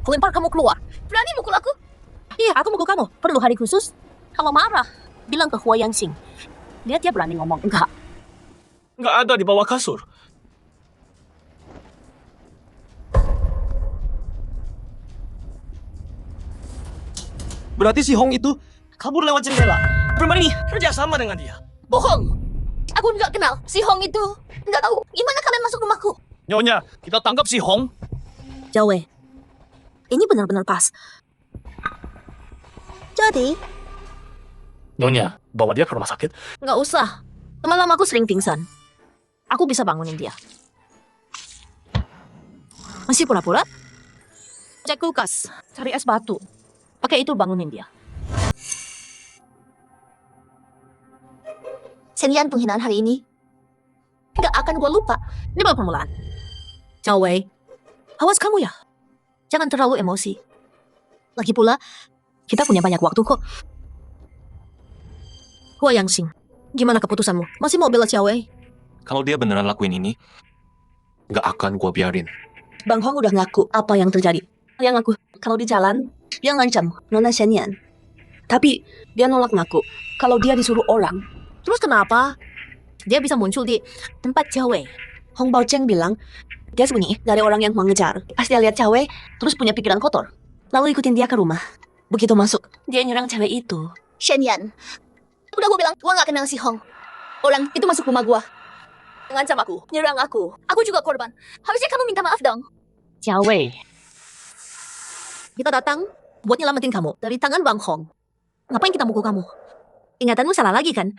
Aku lempar kamu keluar. Berani mukul aku? Iya, aku mukul kamu. Perlu hari khusus? Kalau marah, bilang ke Huo Yansing. Lihat dia berani ngomong. Enggak. Nggak ada di bawah kasur. Berarti si Hong itu kabur lewat jendela. Permainan ini kerja sama dengan dia. Bohong. Aku nggak kenal. Si Hong itu. Nggak tahu. Gimana kalian masuk rumahku? Nyonya, kita tangkap si Hong. Jawe. Ini benar-benar pas. Jadi, Nyonya, bawa dia ke rumah sakit. nggak usah. Teman lamaku sering pingsan. Aku bisa bangunin dia. Masih pura-pura? Cek kulkas. Cari es batu. Pakai itu bangunin dia. Senian penghinaan hari ini nggak akan gue lupa. Ini baru permulaan. Jawe, awas kamu ya. Jangan terlalu emosi. Lagi pula, kita punya banyak waktu kok. Huo Yansing, gimana keputusanmu? Masih mau bela Xiaowei? Kalau dia beneran lakuin ini, nggak akan gua biarin. Bang Hong udah ngaku apa yang terjadi. Dia ngaku kalau di jalan, dia ngancam Nona Shenyan. Tapi dia nolak ngaku kalau dia disuruh orang. Terus kenapa? Dia bisa muncul di tempat Xiaowei. Hong Baocheng bilang dia sembunyi dari orang yang mengejar. Pas dia lihat Xiaowei, terus punya pikiran kotor. Lalu ikutin dia ke rumah. Begitu masuk, dia nyerang cewek itu. Shenyan, udah gue bilang, gue gak kenal si Hong. Orang itu masuk rumah gue. Ngancam aku, nyerang aku. Aku juga korban. Harusnya kamu minta maaf dong. Xiaowei, Kita datang buat nyelamatin kamu dari tangan Bang Hong. Ngapain kita mukul kamu? Ingatanmu salah lagi kan?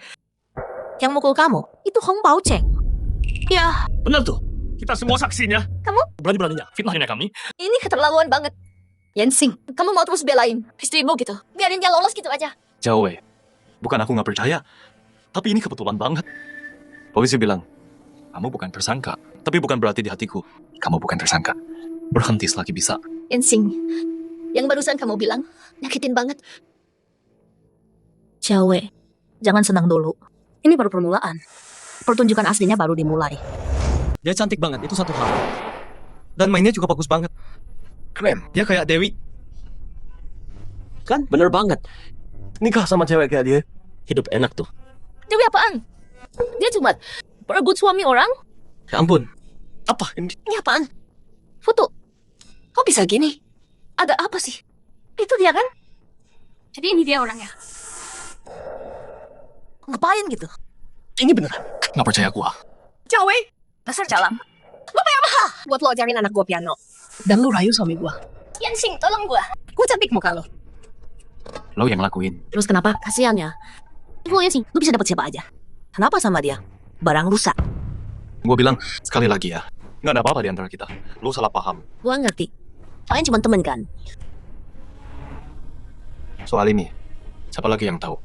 Yang mukul kamu itu Hong Baocheng. Ya, Benar tuh. Kita semua saksinya. Berani-beraninya fitnahnya kami. ini keterlaluan banget. Yansing, kamu mau terus belain istrimu gitu? Biarin dia lolos gitu aja. Jawe, bukan aku nggak percaya, tapi ini kebetulan banget. Polisi bilang, kamu bukan tersangka, tapi bukan berarti di hatiku, kamu bukan tersangka. Berhenti selagi bisa. Yansing, yang barusan kamu bilang, nyakitin banget. Xiaowei, jangan senang dulu. Ini baru permulaan. Pertunjukan aslinya baru dimulai. Dia cantik banget, itu satu hal. Dan mainnya juga bagus banget. Keren. Dia kayak Dewi. Kan? Bener banget. Nikah sama cewek kayak dia. Hidup enak tuh. Dewi apaan? Dia cuma perebut suami orang? Ya ampun. Apa ini? Ini apaan? Foto. Kok bisa gini? Ada apa sih? Itu dia kan? Jadi ini dia orangnya. Ngapain gitu? Ini beneran. Nggak percaya gua. Cawe, dasar jalan. Lo bayar mahal buat lo ajarin anak gue piano. Dan lo rayu suami gue. Yansing, tolong gua. Gue cantik muka lo. Lo yang lakuin. Terus kenapa? Kasihan ya. Huo Yansing, lu bisa dapat siapa aja. Kenapa sama dia? Barang rusak. Gua bilang sekali lagi ya. Nggak ada apa-apa di antara kita. Lo salah paham. Gua ngerti. Kalian cuma temen kan? Soal ini, siapa lagi yang tahu?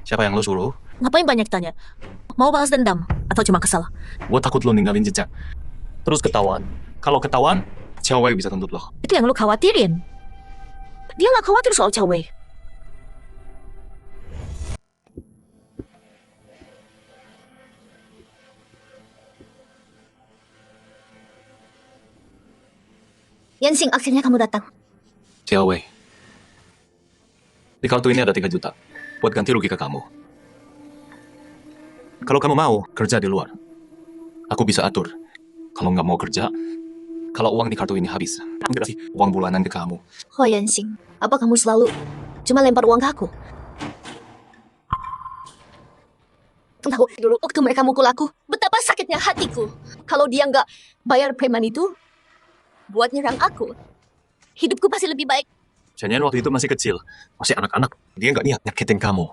Siapa yang lo suruh? Ngapain banyak tanya? Mau balas dendam? Atau cuma kesal? Gue takut lo ninggalin jejak. Terus ketahuan. Kalau ketahuan, cewek bisa tuntut lo. Itu yang lu khawatirin. Dia nggak khawatir soal cewek. Yansing, akhirnya kamu datang. Cewek. Di kartu ini ada 3 juta. Buat ganti rugi ke kamu. Kalau kamu mau kerja di luar, aku bisa atur. Kalau nggak mau kerja, kalau uang di kartu ini habis, aku kasih uang bulanan ke kamu. Oh Yansing, apa kamu selalu cuma lempar uang ke aku? Tahu dulu waktu mereka mukul aku, betapa sakitnya hatiku. Kalau dia nggak bayar preman itu buat nyerang aku, hidupku pasti lebih baik. Jangan waktu itu masih kecil, masih anak-anak. Dia nggak niat nyakitin kamu.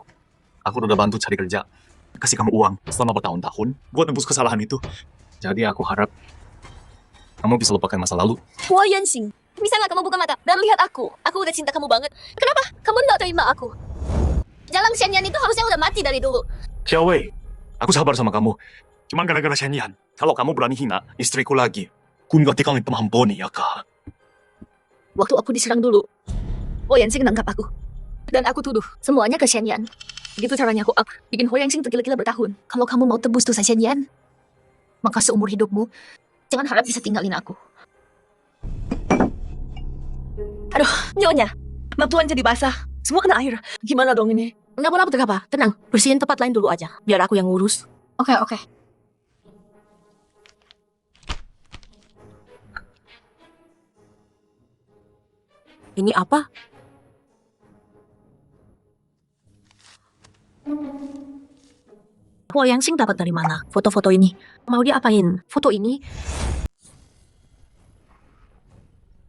Aku udah bantu cari kerja, kasih kamu uang selama bertahun-tahun buat nebus kesalahan itu. Jadi aku harap kamu bisa lupakan masa lalu. Wah Yansing, bisa nggak kamu buka mata dan lihat aku? Aku udah cinta kamu banget. Kenapa kamu nggak terima aku? Jalang Shenyan itu harusnya udah mati dari dulu. Xiaowei, aku sabar sama kamu. Cuma gara-gara Shenyan. Kalau kamu berani hina istriku lagi, kun nggak tikang itu mamponi ya kak. Waktu aku diserang dulu, Ho Yansing nangkap aku. Dan aku tuduh semuanya ke Shenyan. Gitu caranya aku bikin Ho Yansing tergila-gila bertahun. Kalau kamu mau tebus dosa Shenyan, maka seumur hidupmu, jangan harap bisa tinggalin aku. Aduh, Nyonya, map tuan jadi basah. Semua kena air. Gimana dong ini? Nggak apa-apa. Tenang, bersihin tempat lain dulu aja. Biar aku yang ngurus. Oke. Ini apa? Ho Yansing dapat dari mana foto-foto ini? Mau dia apain? Foto ini?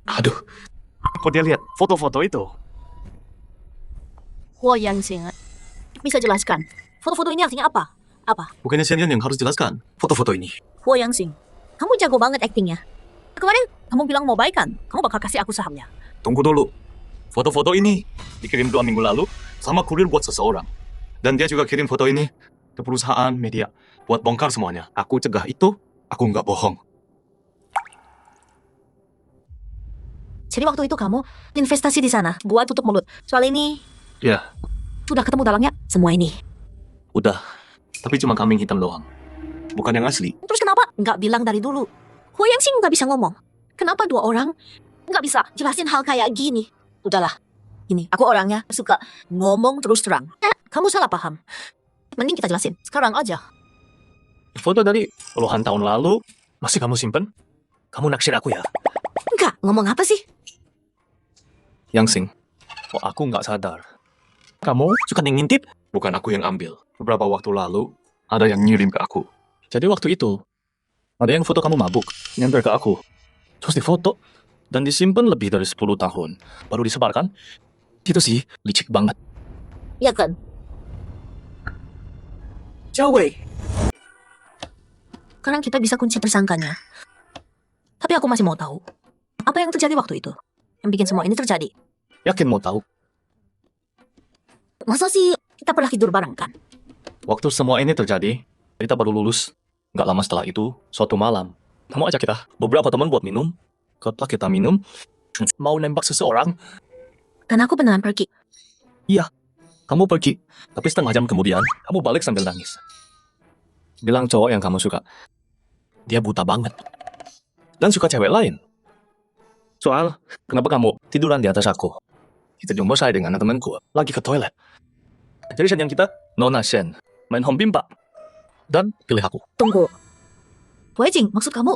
Aduh, kok dia lihat foto-foto itu? Ho Yansing, bisa jelaskan? Foto-foto ini artinya apa? Apa? Bukannya Shenyan yang harus jelaskan foto-foto ini? Ho Yansing, kamu jago banget aktingnya. Kemarin kamu bilang mau baik kan? Kamu bakal kasih aku sahamnya. Tunggu dulu. Foto-foto ini dikirim 2 minggu lalu sama kurir buat seseorang. Dan dia juga kirim foto ini ke perusahaan media buat bongkar semuanya. Aku cegah itu, aku nggak bohong. Jadi waktu itu kamu investasi di sana buat tutup mulut. Soal ini Ya, sudah ketemu dalangnya semua ini. udah. Tapi cuma kambing hitam doang. Bukan yang asli. Terus kenapa nggak bilang dari dulu? Ho Yansing nggak bisa ngomong. Kenapa 2 orang nggak bisa jelasin hal kayak gini? Udahlah, ini aku orangnya suka ngomong terus terang. Kamu salah paham. Mending kita jelasin sekarang aja. Foto dari puluhan tahun lalu masih kamu simpen? Kamu naksir aku ya? Enggak, ngomong apa sih? Yansing, kok aku nggak sadar? Kamu suka ngintip? Bukan aku yang ambil. Beberapa waktu lalu, ada yang ngirim ke aku. Jadi waktu itu, ada yang foto kamu mabuk, nyamper ke aku. Terus difoto, dan disimpan lebih dari 10 tahun. Baru disebarkan? Itu sih, licik banget. Ya kan? Xiaowei, Sekarang kita bisa kunci tersangkanya. Tapi aku masih mau tahu, apa yang terjadi waktu itu? Yang bikin semua ini terjadi? Yakin mau tahu? Masa sih kita pernah tidur bareng kan? Waktu semua ini terjadi, kita baru lulus. Nggak lama setelah itu, suatu malam, kamu ajak kita, beberapa teman buat minum. Setelah kita minum, mau nembak seseorang, Dan aku beneran pergi. kamu pergi. Tapi setengah jam kemudian, kamu balik sambil nangis. Bilang cowok yang kamu suka, dia buta banget. Dan suka cewek lain. Soal, kenapa kamu tiduran di atas aku? Kita jumpa saya dengan temanku, lagi ke toilet. Jadi Shen yang kita, Nona Shen, main home bimpa. Dan pilih aku. Tunggu. Wei Jing, maksud kamu,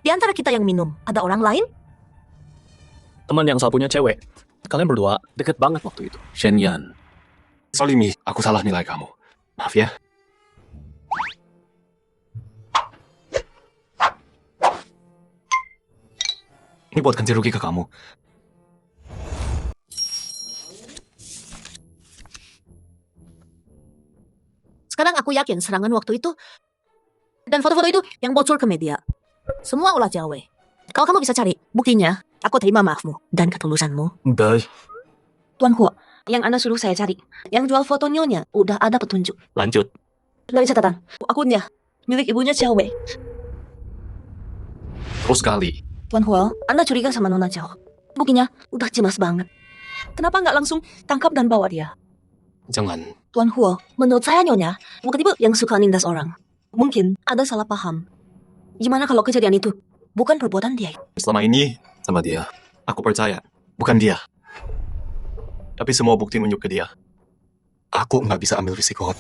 di antara kita yang minum, ada orang lain? Teman yang saya punya cewek. Kalian berdua deket banget waktu itu. Shenyan. Sorry Mi, aku salah nilai kamu. Maaf ya. Ini buat ganti rugi ke kamu. Sekarang aku yakin serangan waktu itu dan foto-foto itu yang bocor ke media. Semua ulah Jawa. Kalau kamu bisa cari buktinya, aku terima maafmu dan ketulusanmu. Baik. Tuan Huo, yang Anda suruh saya cari. Yang jual foto nyonya, udah ada petunjuk. Lanjut. Dari catatan, akunnya milik ibunya Xiao Wei. Terus sekali. Tuan Huo, Anda curiga sama Nona Xiao. Buktinya udah jelas banget. Kenapa nggak langsung tangkap dan bawa dia? Jangan. Tuan Huo, menurut saya Nyonya bukan tipe yang suka nindas orang. Mungkin ada salah paham. Gimana kalau kejadian itu bukan perbuatan dia? Selama ini sama dia. Aku percaya. Bukan dia. Tapi semua bukti menunjuk ke dia. Aku nggak bisa ambil risiko.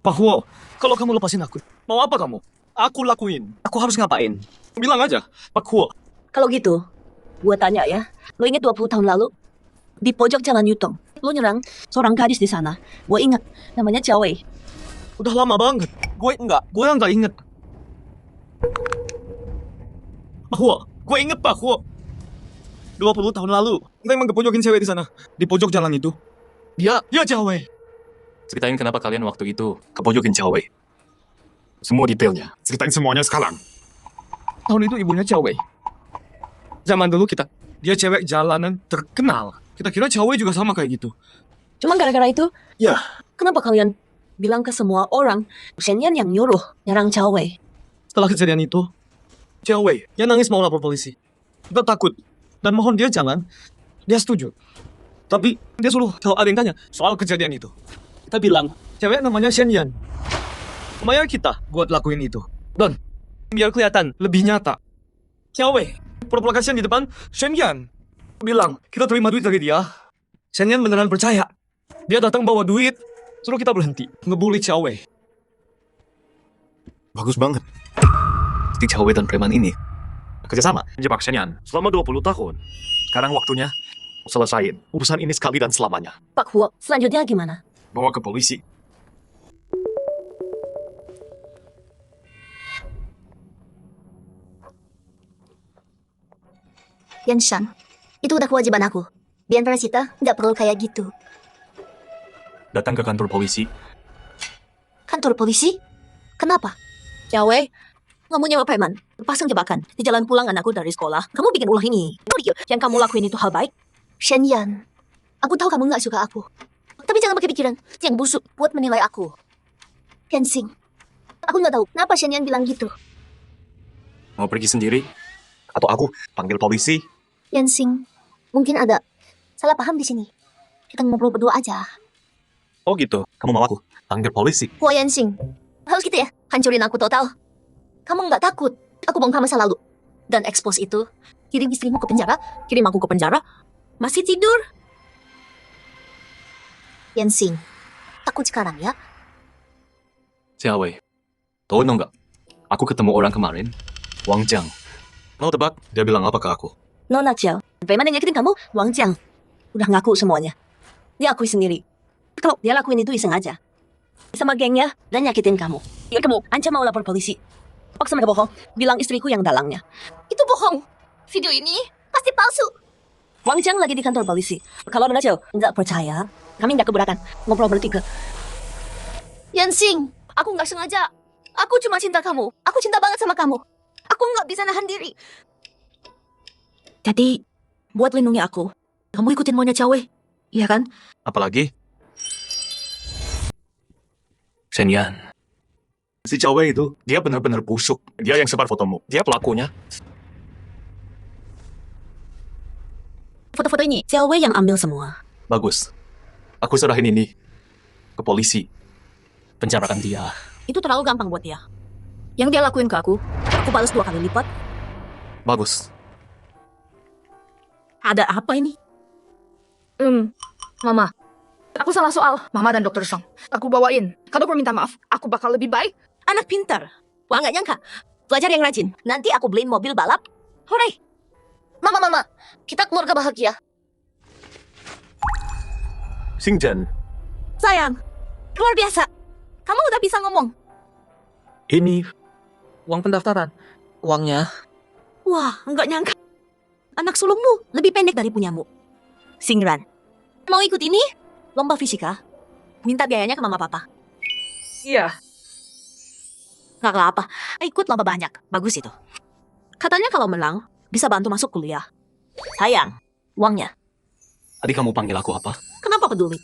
Pak Huo, kalau kamu lepasin aku, mau apa kamu? Aku lakuin. Aku harus ngapain? Bilang aja, Pak Huo. Kalau gitu, gue tanya ya. Lo inget 20 tahun lalu? Di pojok jalan Yutong, lo nyerang seorang gadis di sana. Gue ingat, namanya Xiao Wei. Udah lama banget. Gue yang nggak inget. Pak Huo, gue inget Pak Huo. 20 tahun lalu, kita emang kepojokin cewek di sana. Di pojok jalan itu. Dia Xiao Wei. Ceritain kenapa kalian waktu itu kepojokin cewek. Semua detailnya. Ceritain semuanya sekarang. Tahun itu ibunya Xiao Wei. Zaman dulu dia cewek jalanan terkenal. Kita kira Xiao Wei juga sama kayak gitu. Cuma gara-gara itu, Ya, kenapa kalian bilang ke semua orang Shen Yan yang nyuruh nyerang Xiao Wei? setelah kejadian itu, Xiao Wei, dia nangis mau lapor polisi. Kita takut dan mohon dia jangan. Dia setuju. Tapi dia suruh kalau ada yang tanya soal kejadian itu. Kita bilang, cewek namanya Shen Yan. Lumayan kita buat lakuin itu. Dan biar kelihatan lebih nyata. Xiao Wei, pura-pura kasihan di depan Shen Yan. Bilang, kita terima duit dari dia. Shen Yan beneran percaya. Dia datang bawa duit, suruh kita berhenti. Ngebully Xiao Wei. Bagus banget. Si cewek dan preman ini kerjasama menjebak Shenyan selama 20 tahun. Sekarang waktunya selesain urusan ini sekali dan selamanya. Pak Huo, selanjutnya gimana? Bawa ke polisi. Yanshan, itu udah kewajiban aku. Di antara kita, nggak perlu kayak gitu. Datang ke kantor polisi. Kantor polisi? Kenapa? Xiao Wei, Kamu nyewa preman, pasang jebakan. Di jalan pulang anakku dari sekolah, kamu bikin ulah ini. Yang kamu lakuin itu hal baik? Shen Yan, aku tahu kamu nggak suka aku. Tapi jangan pakai pikiran yang busuk buat menilai aku. Kensing, aku nggak tahu kenapa Shen Yan bilang gitu. Mau pergi sendiri? Atau aku panggil polisi? Kensing, mungkin ada salah paham di sini. Kita ngobrol berdua aja. Oh gitu. Kamu mau aku panggil polisi? Huo Yansing, harus gitu ya? Hancurin aku total. Kamu nggak takut aku bongkar masa lalu dan expose itu, kirim istrimu ke penjara, kirim aku ke penjara, masih tidur? Yansing, takut sekarang ya? Xiao Wei, tahu nggak? Aku ketemu orang kemarin, Wang Jiang. Mau tebak? Dia bilang apa ke aku? Nona Xiao, preman yang nyakitin kamu, Wang Jiang. Udah ngaku semuanya. Dia akui sendiri. Kalau dia lakuin itu iseng aja. Sama gengnya dan nyakitin kamu. Ya kamu ancam mau lapor polisi. Paksa mereka bohong, bilang istriku yang dalangnya. Itu bohong. Video ini pasti palsu. Wang Jiang lagi di kantor polisi. Kalau Nona Xiao nggak percaya, kami nggak keberatan ngobrol bertiga. Yansing, aku nggak sengaja. Aku cuma cinta kamu. Aku cinta banget sama kamu. Aku nggak bisa nahan diri. Jadi, buat lindungi aku, kamu ikutin maunya Cawe, iya kan? Apalagi? Shenyan. Si cewek itu, dia benar-benar busuk. Dia yang sebar fotomu. Dia pelakunya. Foto-foto ini, Xiao Wei yang ambil semua. Bagus. Aku serahin ini ke polisi. Penjarakan dia. Itu terlalu gampang buat dia. Yang dia lakuin ke aku balas 2 kali lipat. Bagus. Ada apa ini? Mama. Aku salah soal Mama dan Dokter Song. Aku bawain. Kalau aku minta maaf, aku bakal lebih baik. Anak pintar. Wah, nggak nyangka. Belajar yang rajin. Nanti aku beliin mobil balap. Hore! Mama, kita keluarga bahagia. Xingzhen. Sayang, luar biasa. Kamu udah bisa ngomong. Ini uang pendaftaran. Uangnya. Wah, nggak nyangka. Anak sulungmu lebih pendek dari punyamu. Singran, mau ikut ini? Lomba fisika? Minta biayanya ke mama papa. Iya. Nggak apa, ikut lomba banyak. Bagus itu. Katanya kalau menang, bisa bantu masuk kuliah. Sayang, uangnya. Tadi kamu panggil aku apa? Kenapa peduli?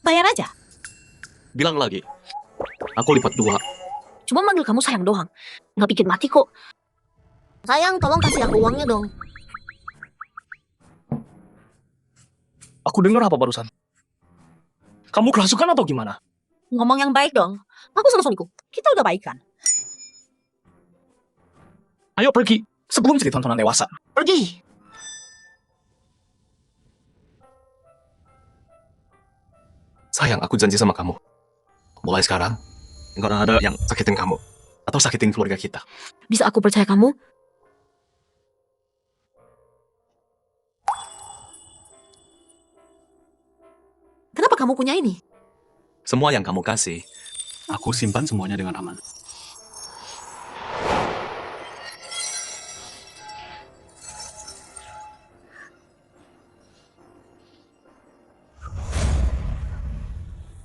Bayar aja. Bilang lagi. Aku lipat 2. Cuma manggil kamu sayang doang. Nggak bikin mati kok. Sayang, tolong kasih aku uangnya dong. Aku dengar apa barusan? Kamu kerasukan atau gimana? Ngomong yang baik dong. Aku sama suamiku, kita udah baikan. Ayo pergi. Sebelum jadi tontonan dewasa. Pergi. Sayang, aku janji sama kamu. Mulai sekarang, nggak ada yang sakitin kamu. Atau sakitin keluarga kita. Bisa aku percaya kamu? Kenapa kamu punya ini? Semua yang kamu kasih, Aku simpan semuanya dengan aman.